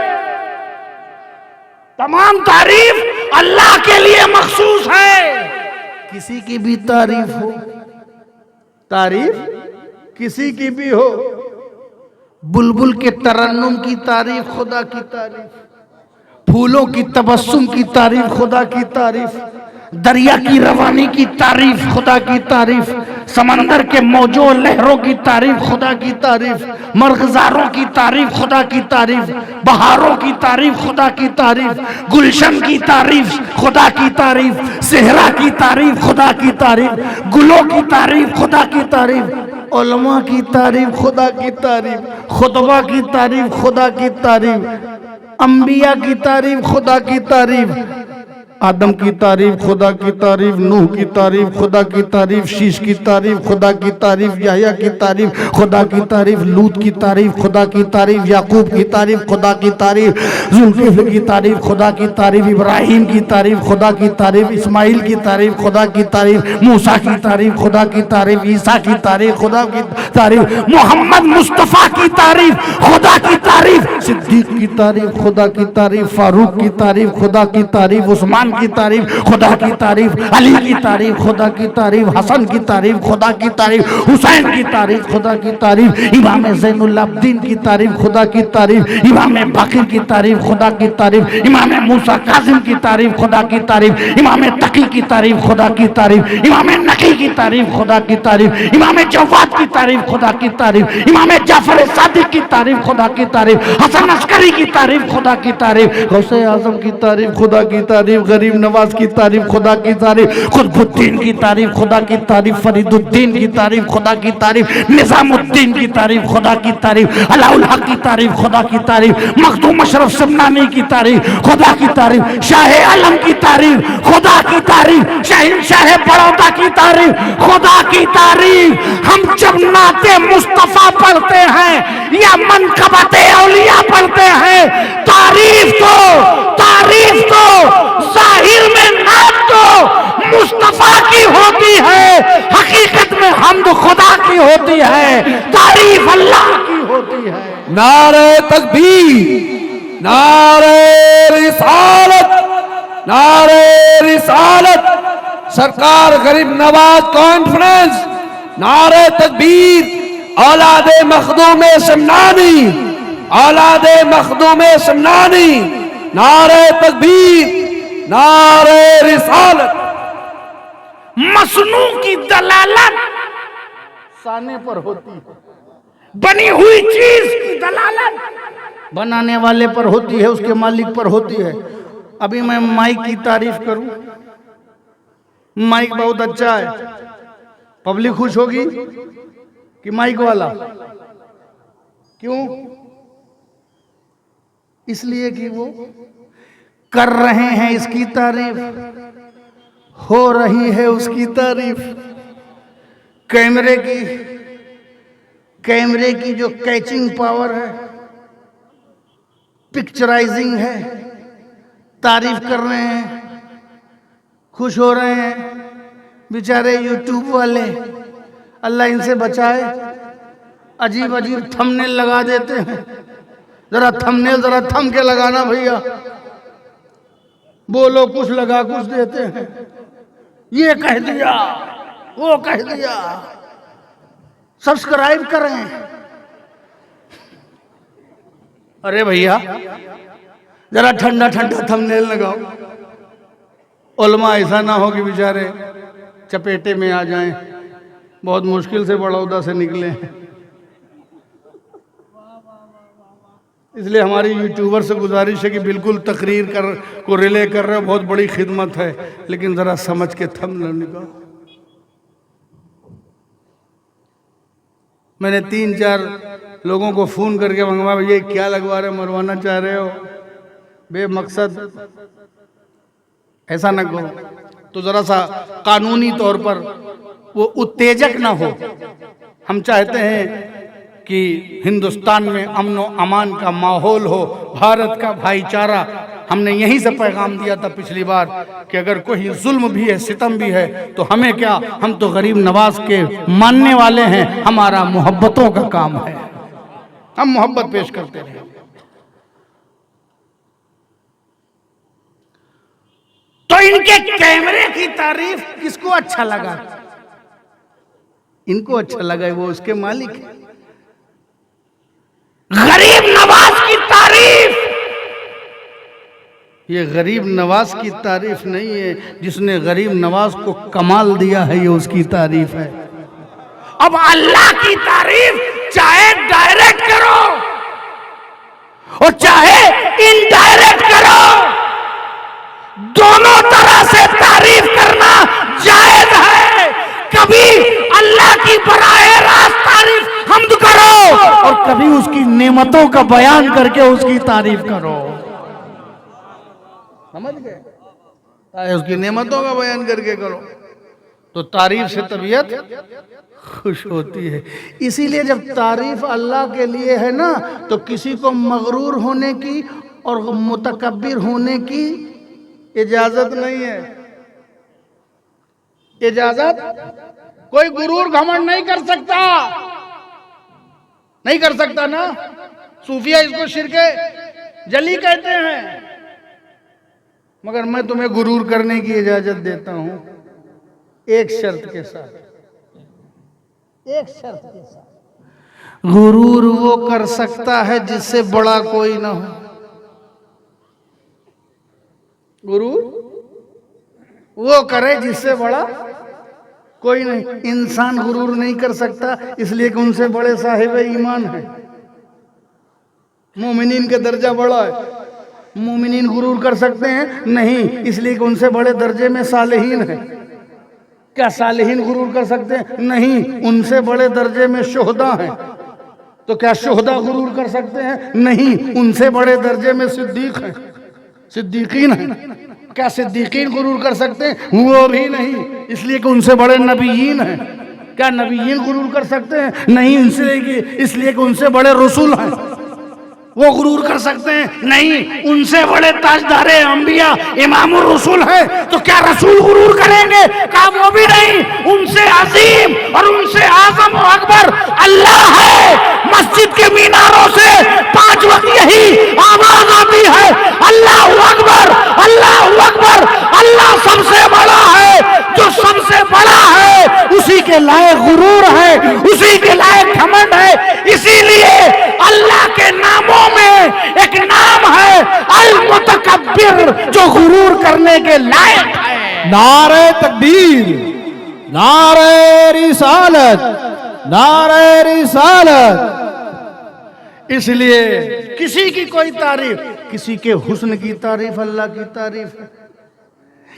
तमाम तारीफ अल्लाह के लिए मखसूस है। किसी की भी तारीफ हो, तारीफ किसी की भी हो, बुलबुल के तरन्नुम की तारीफ खुदा की तारीफ, फूलों की तबस्सुम की तारीफ खुदा की तारीफ, दरिया की रवानी की तारीफ खुदा की तारीफ, समंदर के मौजों लहरों की तारीफ खुदा की तारीफ, मर्गजारों की तारीफ खुदा की तारीफ, बहारों की तारीफ खुदा की तारीफ, गुलशन की तारीफ खुदा की तारीफ, सेहरा की तारीफ खुदा की तारीफ, गुलों की तारीफ खुदा की तारीफ, उलमा की तारीफ खुदा की तारीफ, खुतबा की तारीफ खुदा की तारीफ, अंबिया की तारीफ खुदा की तारीफ, आदम की तारीफ खुदा की तारीफ, नूह की तारीफ खुदा की तारीफ, शीश की तारीफ खुदा की तारीफ, याह्या की तारीफ खुदा की तारीफ, लूत की तारीफ खुदा की तारीफ, याकूब की तारीफ खुदा की तारीफ, जुल्किफ्ल की तारीफ खुदा की तारीफ, इब्राहिम की तारीफ खुदा की तारीफ, इस्माइल की तारीफ खुदा की तारीफ, मूसा की तारीफ खुदा की तारीफ, ईसा की तारीफ खुदा की तारीफ, मोहम्मद मुस्तफ़ा की तारीफ खुदा की तारीफ, सिद्दीक की तारीफ खुदा की तारीफ, फारूक की तारीफ खुदा की तारीफ, उस्मान की तारीफ खुदा की तारीफ, अली की तारीफ खुदा की तारीफ, हसन की तारीफ खुदा की तारीफ, हुसैन की तारीफ खुदा की तारीफ, इमाम ज़ैनुल अब्दीन की तारीफ खुदा की तारीफ, इमाम बाक़िर की तारीफ खुदा की तारीफ, इमाम मूसा काज़िम की तारीफ खुदा की तारीफ, इमाम तकी की तारीफ खुदा की तारीफ, इमाम नकी की तारीफ खुदा की तारीफ, इमाम जवाद की तारीफ खुदा की तारीफ, इमाम जाफर सादिक की तारीफ खुदा की तारीफ, हसन अस्करी की तारीफ खुदा की तारीफ, गौसे आज़म की तारीफ खुदा की तारीफ, गरीब नवाज की तारीफ खुदा की तारीफ, कुतुबुद्दीन की तारीफ खुदा की तारीफ, फरीदुद्दीन की तारीफ खुदा की तारीफ, निजामुद्दीन की तारीफ खुदा की तारीफ, अलाउल हक की तारीफ खुदा की तारीफ, मखदूम अशरफ शमनानी की तारीफ खुदा की तारीफ, शाह आलम की तारीफ खुदा की तारीफ, शहंशाह बड़ौदा की तारीफ खुदा की तारीफ। हम जब नाते मुस्तफा पढ़ते हैं या मनकबते औलिया पढ़ते हैं, तारीफ तो जाहिर में ना नारे तकबीर, नारे रिसालत, नारे रिसालत। सरकार गरीब नवाज कॉन्फ्रेंस, नारे तकबीर। औलादे मखदूम शमनानी, औलादे मखदूम शमनानी, नारे तकबीर, नारे रिसालत। मसनू की दलालत साने पर होती है, बनी हुई चीज की दलालत बनाने वाले पर होती है, उसके मालिक पर होती है। अभी मैं माइक की तारीफ करूं, माइक बहुत अच्छा है, पब्लिक खुश होगी कि माइक वाला? क्यों? इसलिए कि वो कर रहे हैं इसकी तारीफ, हो रही है उसकी तारीफ। कैमरे की जो कैचिंग पावर है, पिक्चराइजिंग है, तारीफ कर रहे हैं, खुश हो रहे हैं। बेचारे यूट्यूब वाले, अल्लाह इनसे बचाए, अजीब अजीब थंबनेल लगा देते हैं। जरा थंबनेल जरा थम के लगाना भैया, बोलो कुछ लगा कुछ देते हैं, ये कह दिया वो कह दिया। सब्सक्राइब करें। अरे भैया जरा ठंडा ठंडा थंबनेल लगाओ। उलमा ऐसा ना हो कि बेचारे चपेटे में आ जाएं, बहुत मुश्किल से बड़ौदा से निकले हैं। इसलिए हमारी यूट्यूबर से गुजारिश है कि बिल्कुल तकरीर को रिले कर रहे हो, बहुत बड़ी खिदमत है, लेकिन ज़रा समझ के थंबनेल निकालो। मैंने 3-4 लोगों को फ़ोन करके मंगवा, भैया क्या लगवा रहे हो, मरवाना चाह रहे हो, बेमकसद ऐसा न करो। तो ज़रा सा कानूनी तौर पर वो उत्तेजक ना हो। हम चाहते हैं कि हिंदुस्तान में अमन व अमान का माहौल हो, भारत का भाईचारा। हमने यहीं से पैगाम दिया था पिछली बार कि अगर कोई जुल्म भी है, सितम भी है, तो हमें क्या, हम तो गरीब नवाज के मानने वाले हैं, हमारा मोहब्बतों का काम है, हम मोहब्बत पेश करते रहे। तो इनके कैमरे की तारीफ किसको अच्छा लगा? इनको अच्छा लगा, वो उसके मालिक है। गरीब नवाज की तारीफ, ये गरीब नवाज की तारीफ नहीं है, जिसने गरीब नवाज को कमाल दिया है, ये उसकी तारीफ है। अब अल्लाह की तारीफ चाहे डायरेक्ट करो और चाहे इनडायरेक्ट करो, दोनों तरह से तारीफ करना जायज है। कभी अल्लाह की बराए रास्त तारीफ हम्द करो और कभी उसकी नेमतों का बयान करके उसकी तारीफ करो। समझ गए? चाहे उसकी नेमतों का बयान करके करो, तो तारीफ से तबीयत खुश होती है। इसीलिए जब तारीफ अल्लाह के लिए है ना, तो किसी को मगरूर होने की और मुतकब्बिर होने की इजाजत नहीं है। इजाजत, कोई गुरूर घमंड नहीं कर सकता, नहीं कर सकता ना। सूफिया इसको शिरके जली कहते हैं। मगर मैं तुम्हें गुरूर करने की इजाजत देता हूं, एक शर्त के साथ, एक शर्त के साथ। गुरूर वो कर सकता है जिससे बड़ा कोई ना हो। गुरूर वो करे जिससे बड़ा कोई नहीं। इंसान गुरूर नहीं कर सकता, इसलिए कि उनसे बड़े साहिब ईमान है। मोमिनीन का दर्जा बड़ा है। मोमिनीन गुरूर कर सकते हैं? नहीं, इसलिए कि उनसे बड़े दर्जे में सालेहीन है। क्या सालेहीन गुरूर कर सकते हैं? नहीं, उनसे बड़े दर्जे में शुहदा हैं। तो क्या शुहदा गुरूर कर सकते हैं? नहीं, उनसे बड़े दर्जे में सिद्दीक हैं, सिद्दीकीन हैं। क्या सिद्दीकीन गुरूर कर सकते हैं? वो भी नहीं, इसलिए कि उनसे बड़े नबीयीन हैं। क्या नबीयीन गुरूर कर सकते हैं? नहीं, इसलिए कि उनसे बड़े रसूल हैं। वो गुरूर कर सकते हैं? नहीं, उनसे बड़े ताजदारे अंबिया इमामुर रसूल है, तो क्या रसूल गुरूर करेंगे? कहा वो भी नहीं, उनसे अजीम और उनसे आजम और अकबर अल्लाह है। मस्जिद के मीनारों से 5 वक्त यही आवाज आती है, अल्लाह अकबर, अल्लाह अकबर। अल्लाह सबसे बड़ा है, जो सबसे बड़ा है उसी के लायक गुरूर है, उसी के लायक घमंड है। इसीलिए अल्लाह के नामों में एक नाम है अल मुतकब्बिर, जो गुरूर करने के लायक है। नारे तकबीर, नारे रिसालत, नारे रिसालत। इसलिए किसी की कोई तारीफ, किसी के हुस्न की तारीफ अल्लाह की तारीफ है,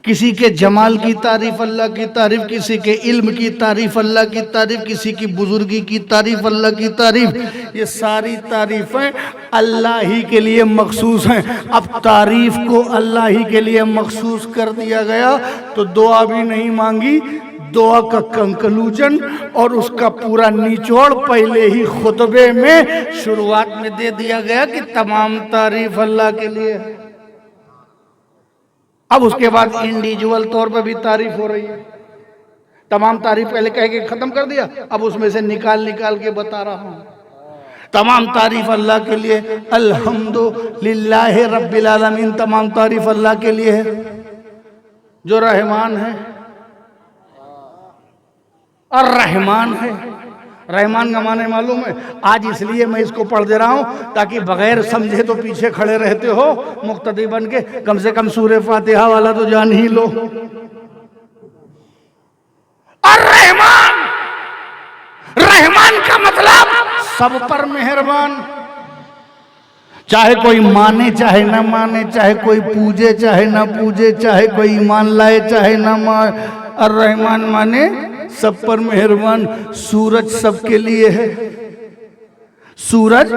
किसी के जमाल की तारीफ अल्लाह की तारीफ, किसी के इल्म की तारीफ अल्लाह की तारीफ, किसी की बुजुर्गी की तारीफ अल्लाह की तारीफ। ये सारी तारीफें अल्लाह ही के लिए मखसूस हैं। अब तारीफ को अल्लाह ही के लिए मखसूस कर दिया गया तो दुआ भी नहीं मांगी। दुआ का कंक्लूजन और उसका पूरा निचोड़ पहले ही खुतबे में शुरुआत में दे दिया गया कि तमाम तारीफ अल्लाह के लिए है। अब उसके बाद इंडिविजुअल तौर पर भी तारीफ हो रही है। तमाम तारीफ पहले कह के खत्म कर दिया, अब उसमें से निकाल निकाल के बता रहा हूं। तमाम तारीफ अल्लाह के लिए, अल्हम्दुलिल्लाह रब्बिल आलमीन। तमाम तारीफ अल्लाह के लिए है जो रहमान है और रहमान है। रहमान का माने मालूम है? आज इसलिए मैं इसको पढ़ दे रहा हूं ताकि बगैर समझे तो पीछे खड़े रहते हो मुक्तदी बन के, कम से कम सूरे फातिहा वाला तो जान ही लो। और रहमान, रहमान का मतलब सब पर मेहरबान। चाहे कोई माने चाहे ना माने, चाहे कोई पूजे चाहे ना पूजे, चाहे कोई ईमान लाए चाहे ना माने। और रहमान माने सब पर मेहरबान। सूरज सबके लिए है, सूरज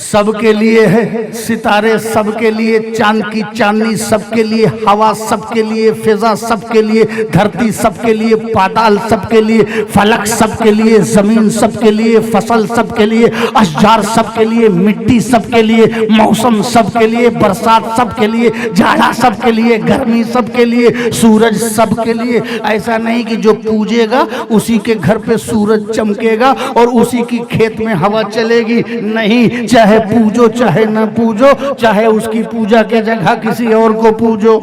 सबके लिए है, सितारे सबके लिए, चांद की चांदनी सबके लिए, हवा सबके लिए, फिजा सबके लिए, धरती सबके लिए, पाताल सबके लिए, फलक सबके लिए, जमीन सबके लिए, फसल सबके लिए, अशजार सबके लिए, मिट्टी सबके लिए, मौसम सबके लिए, बरसात सबके लिए, जाड़ा सबके लिए, गर्मी सबके लिए, सूरज सबके लिए। ऐसा नहीं कि जो पूजेगा उसी के घर पे सूरज चमकेगा और उसी की खेत में हवा चलेगी। नहीं, चाहे पूजो चाहे ना पूजो, चाहे उसकी पूजा के जगह किसी और को पूजो,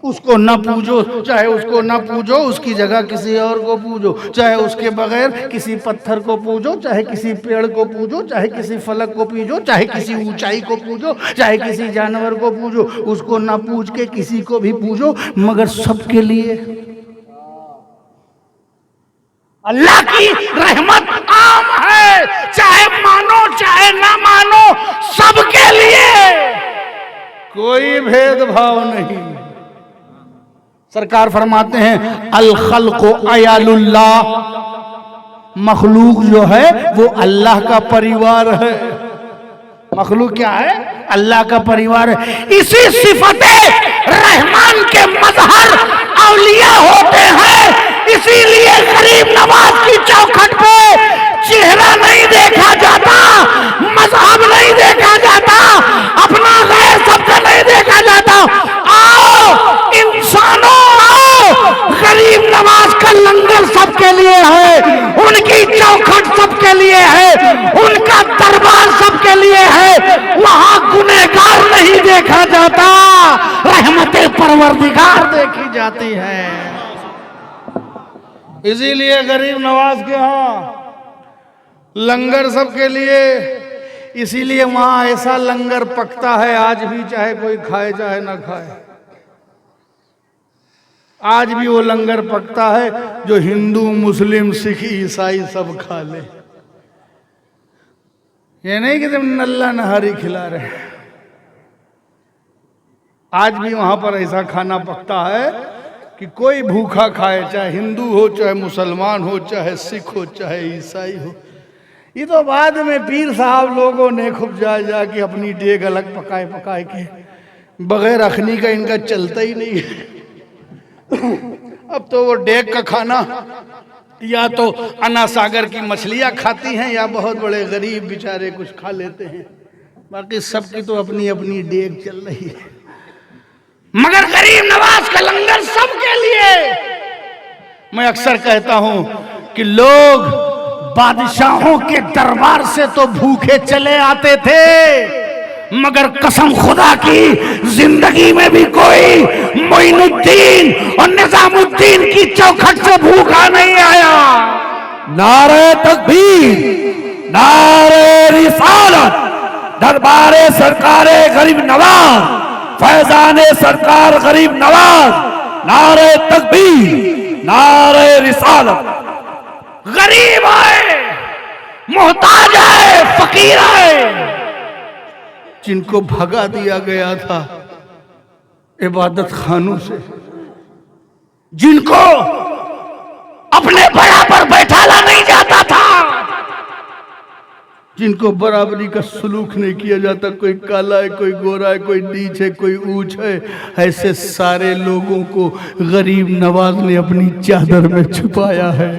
उसको ना पूजो, चाहे उसको ना पूजो, उसकी जगह किसी और को पूजो, चाहे उसके बगैर किसी पत्थर को पूजो, चाहे किसी पेड़ को पूजो, चाहे किसी फलक को पूजो, चाहे किसी ऊंचाई को पूजो, चाहे किसी जानवर को पूजो, उसको ना पूज के किसी को भी पूजो, मगर सबके लिए। अल्लाह की रहमत आम है, चाहे मानो चाहे ना मानो, सबके लिए, कोई भेदभाव नहीं। सरकार फरमाते हैं अल खल्क़ु अयालुल्लाह, मखलूक जो है वो अल्लाह का परिवार है। मखलूक क्या है? अल्लाह का परिवार है। इसी सिफते रहमान के मजहर औलिया होते हैं। इसीलिए गरीब नवाज की चौखट पे चेहरा नहीं देखा जाता, मजहब नहीं देखा जाता, अपना गैर शब्द नहीं देखा जाता। आओ इंसानों, आओ, गरीब नवाज का लंगर सबके लिए है, उनकी चौखट सबके लिए है, उनका दरबार सबके लिए है। वहां गुनहगार नहीं देखा जाता, रहमते परवरदिगार देखी जाती है। इसीलिए गरीब नवाज के यहाँ लंगर सबके लिए, इसीलिए वहां ऐसा लंगर पकता है आज भी, चाहे कोई खाए चाहे ना खाए। आज भी वो लंगर पकता है जो हिंदू मुस्लिम सिख ईसाई सब खा ले। ये नहीं कि तुम नल्ला नहारी खिला रहे। आज भी वहां पर ऐसा खाना पकता है कि कोई भूखा खाए, चाहे हिंदू हो, चाहे मुसलमान हो, चाहे सिख हो, चाहे ईसाई हो। ये तो बाद में पीर साहब लोगों ने खूब जा के अपनी डेग अलग पकाए के, बगैर अखनी का इनका चलता ही नहीं है। अब तो वो डेग का खाना या तो अन्ना सागर की मछलियां खाती हैं या बहुत बड़े गरीब बेचारे कुछ खा लेते हैं, बाकी सबकी तो अपनी अपनी डेग चल रही है। मगर गरीब नवाज का लंगर सबके लिए। मैं अक्सर कहता हूं कि लोग बादशाहों के दरबार से तो भूखे चले आते थे, मगर कसम खुदा की जिंदगी में भी कोई मोइनुद्दीन और निजामुद्दीन की चौखट से भूखा नहीं आया। नारे तकबीर, नारे रिसालत, दरबारे सरकारे गरीब नवाज, फैजाने सरकार गरीब नवाज, नारे तकबीर, नारे रिसालत। गरीब आए, मोहताज आए, फकीर आए, जिनको भगा दिया गया था इबादत खानों से, जिनको अपने बराबर बैठाला नहीं जाता था, जिनको बराबरी का सलूक नहीं किया जाता, कोई काला है, कोई गोरा है, कोई नीच है, कोई ऊंच है, ऐसे सारे लोगों को गरीब नवाज ने अपनी चादर में छुपाया है।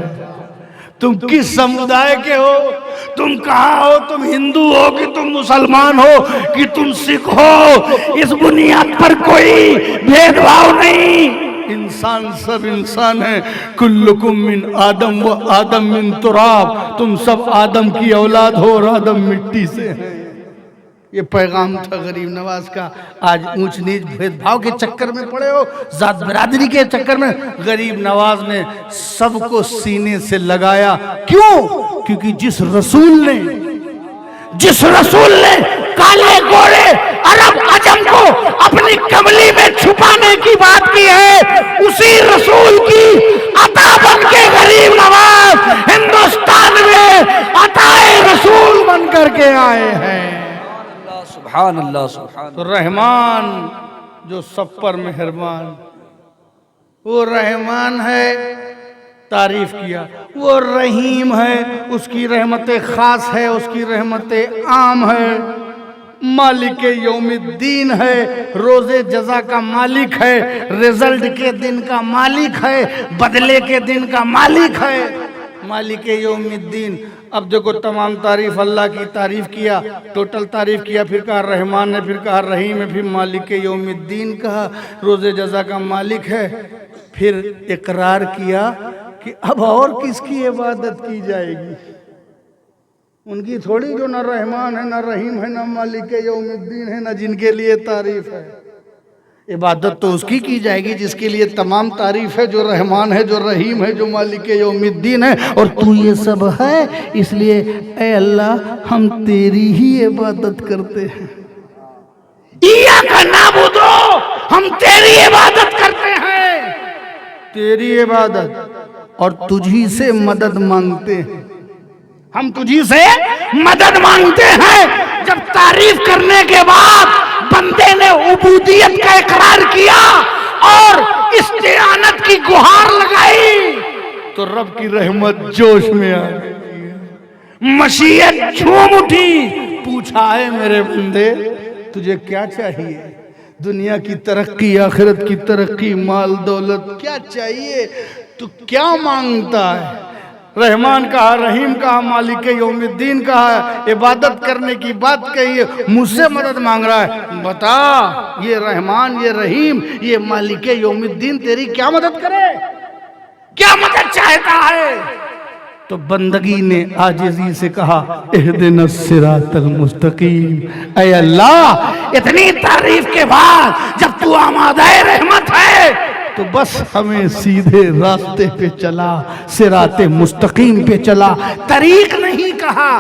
तुम किस समुदाय के हो, तुम कहाँ हो, तुम हिंदू हो कि तुम मुसलमान हो कि तुम सिख हो, इस बुनियाद पर कोई भेदभाव नहीं। इंसान सब इंसान है। कुल्लुकुम मिन आदम व आदम मिन तुराब, तुम सब आदम की औलाद हो और आदम मिट्टी से है। ये पैगाम था गरीब नवाज का। आज ऊंच नीच भेदभाव के चक्कर में पड़े हो, जात बिरादरी के चक्कर में, गरीब नवाज ने सबको सीने से लगाया। क्यों? क्योंकि जिस रसूल ने काले गोरे अरब अजम को अपनी कमली में छुपाने की बात की है, उसी रसूल की अता बन के गरीब नवाज हिंदुस्तान में अताए रसूल बन करके आए हैं। सुभान अल्लाह, सुभान। तो रहमान जो सब पर मेहरबान, वो रहमान है, तारीफ किया। वो रहीम है, उसकी रहमतें खास है, उसकी रहमतें आम है। मालिक यौमिद्दीन है, रोजे जजा का मालिक है, रिजल्ट के दिन का मालिक है, बदले के दिन का मालिक है, मालिक यौमिद्दीन। अब देखो तमाम तारीफ अल्लाह की, तारीफ किया, टोटल तारीफ किया, फिर कहा रहमान है, फिर कहा रहीम है, फिर मालिक यौमिद्दीन कहा, रोजे जजा का मालिक है। फिर इकरार किया कि अब और किसकी इबादत की जाएगी, उनकी थोड़ी जो ना रहमान है, ना रहीम है, ना मालिक यौमिद्दीन है, ना जिनके लिए तारीफ है। इबादत तो उसकी की जाएगी जिसके लिए तमाम तारीफ है, जो रहमान है, जो रहीम है, जो मालिक यौमिद्दीन है। और तू ये सब है, इसलिए ऐ अल्लाह हम तेरी ही इबादत करते हैं। इय्याका नअबुदु, हम तेरी इबादत करते हैं, तेरी इबादत, और तुझी से मदद मांगते हैं। हम तुझी से मदद मांगते हैं। जब तारीफ करने के बाद बंदे ने उबूदियत का इकरार किया और इस्तिआनत की गुहार लगाई, तो रब की रहमत जोश में आ गई, मशीयत झूम उठी। पूछा है मेरे बंदे तुझे क्या चाहिए? दुनिया की तरक्की, आखिरत की तरक्की, माल दौलत, क्या चाहिए? तू क्या मांगता है? रहमान कहा, रहीम कहा, मालिक यौमिद्दीन कहा, इबादत करने की बात कही, मुझसे मदद मांग रहा है। बता, ये रहमान, ये रहीम, ये मालिक यौमिद्दीन तेरी क्या मदद करे, क्या मदद चाहता है? तो बंदगी ने आजिज़ी से कहा, इहदिनस सिरातल मुस्तकीम। ऐ अल्लाह, इतनी तारीफ के बाद जब तू आमादाए रहमत है, तो बस हमें सीधे रास्ते पे चला, सिराते मुस्तकीम पे चला। तरीक नहीं कहा,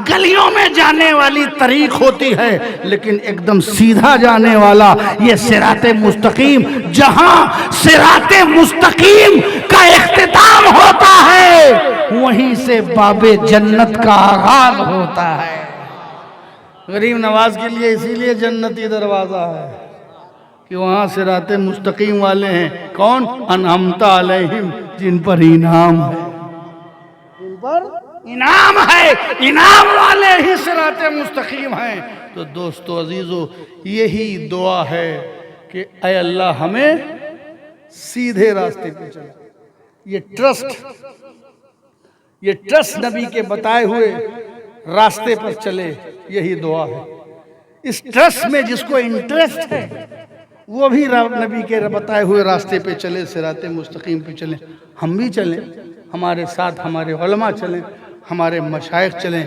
गलियों में जाने वाली तरीक होती है, लेकिन एकदम सीधा जाने वाला ये सिराते मुस्तकीम। जहां सिराते मुस्तकीम का इख्तिताम होता है, वहीं से बाबे जन्नत का आगाज होता है। गरीब नवाज के लिए इसीलिए जन्नती दरवाजा है कि वहां सिराते मुस्तकीम वाले हैं। कौन? अनअमता अलैहिम, जिन पर इनाम है, जिन पर इनाम है, इनाम वाले ही सिराते मुस्तकीम हैं। तो दोस्तों अजीजों, यही दुआ है कि ऐ अल्लाह हमें सीधे रास्ते पे चला। ये ट्रस्ट ये ट्रस्ट नबी के बताए हुए रास्ते पर चले, यही दुआ है। इस ट्रस्ट में जिसको इंटरेस्ट है वो भी नबी के बताए हुए रास्ते पे चले, सिराते मुस्तकीम पे चले। हम भी चलें, हमारे साथ हमारे उलमा चलें, हमारे मशाइख चलें,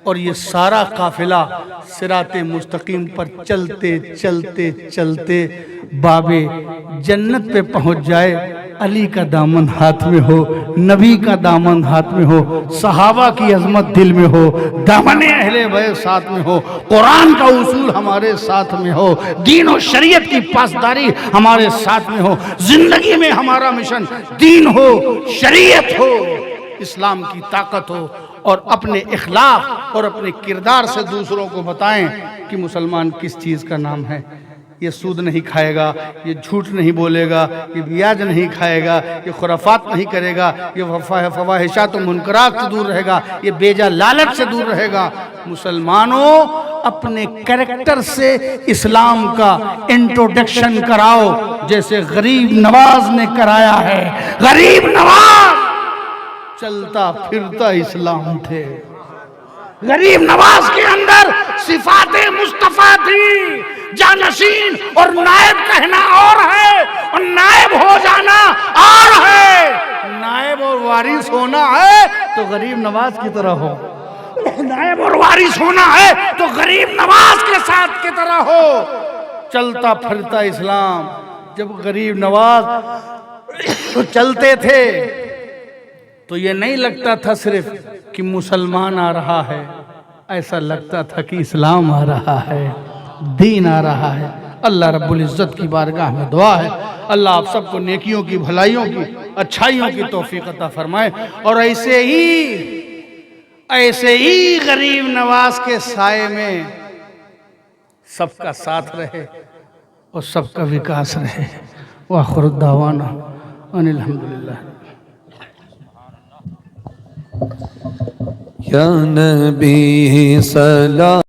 और ये सारा काफिला सिराते मुस्तकीम पर चलते चलते चलते बाबे जन्नत पे पहुंच जाए। अली का दामन हाथ में हो, नबी का दामन हाथ में हो, सहाबा की अजमत दिल में हो, दामन अहले बैत साथ में हो, कुरान का उसूल हमारे साथ में हो, दीन और शरीयत की पासदारी हमारे साथ में हो, जिंदगी में हमारा मिशन दीन हो, शरीयत हो, इस्लाम की ताकत हो, और अपने इखलाक और अपने किरदार से दूसरों को बताएं कि मुसलमान किस चीज़ का नाम है। ये सूद नहीं खाएगा, ये झूठ नहीं बोलेगा, ये ब्याज नहीं खाएगा, ये खुराफात नहीं करेगा, ये फवाहिशात और मुनकरात से दूर रहेगा, ये बेजा लालच से दूर रहेगा। मुसलमानों, अपने कैरेक्टर से इस्लाम का इंट्रोडक्शन कराओ, जैसे गरीब नवाज ने कराया है। गरीब नवाज चलता फिरता इस्लाम थे। गरीब नवाज के अंदर सिफाते मुस्तफा थी। जानशीन और नायब कहना और है, और नायब हो जाना और है। नायब और वारिस होना है तो गरीब नवाज की तरह हो, नायब और वारिस होना है तो गरीब नवाज के साथ की तरह हो। चलता फिरता इस्लाम। जब गरीब नवाज चलते थे तो ये नहीं लगता था सिर्फ कि मुसलमान आ रहा है, ऐसा लगता था कि इस्लाम आ रहा है, दीन आ रहा है। अल्लाह रब्बुल इज़्ज़त की बारगाह में दुआ है, अल्लाह आप सबको नेकियों की, भलाइयों की, अच्छाइयों की तौफीक अता फरमाए, और ऐसे ही गरीब नवाज के साए में सबका साथ रहे और सबका विकास रहे। व आखिर दावाना अनिल हम्दुलिल्लाह। या नबी सलाम।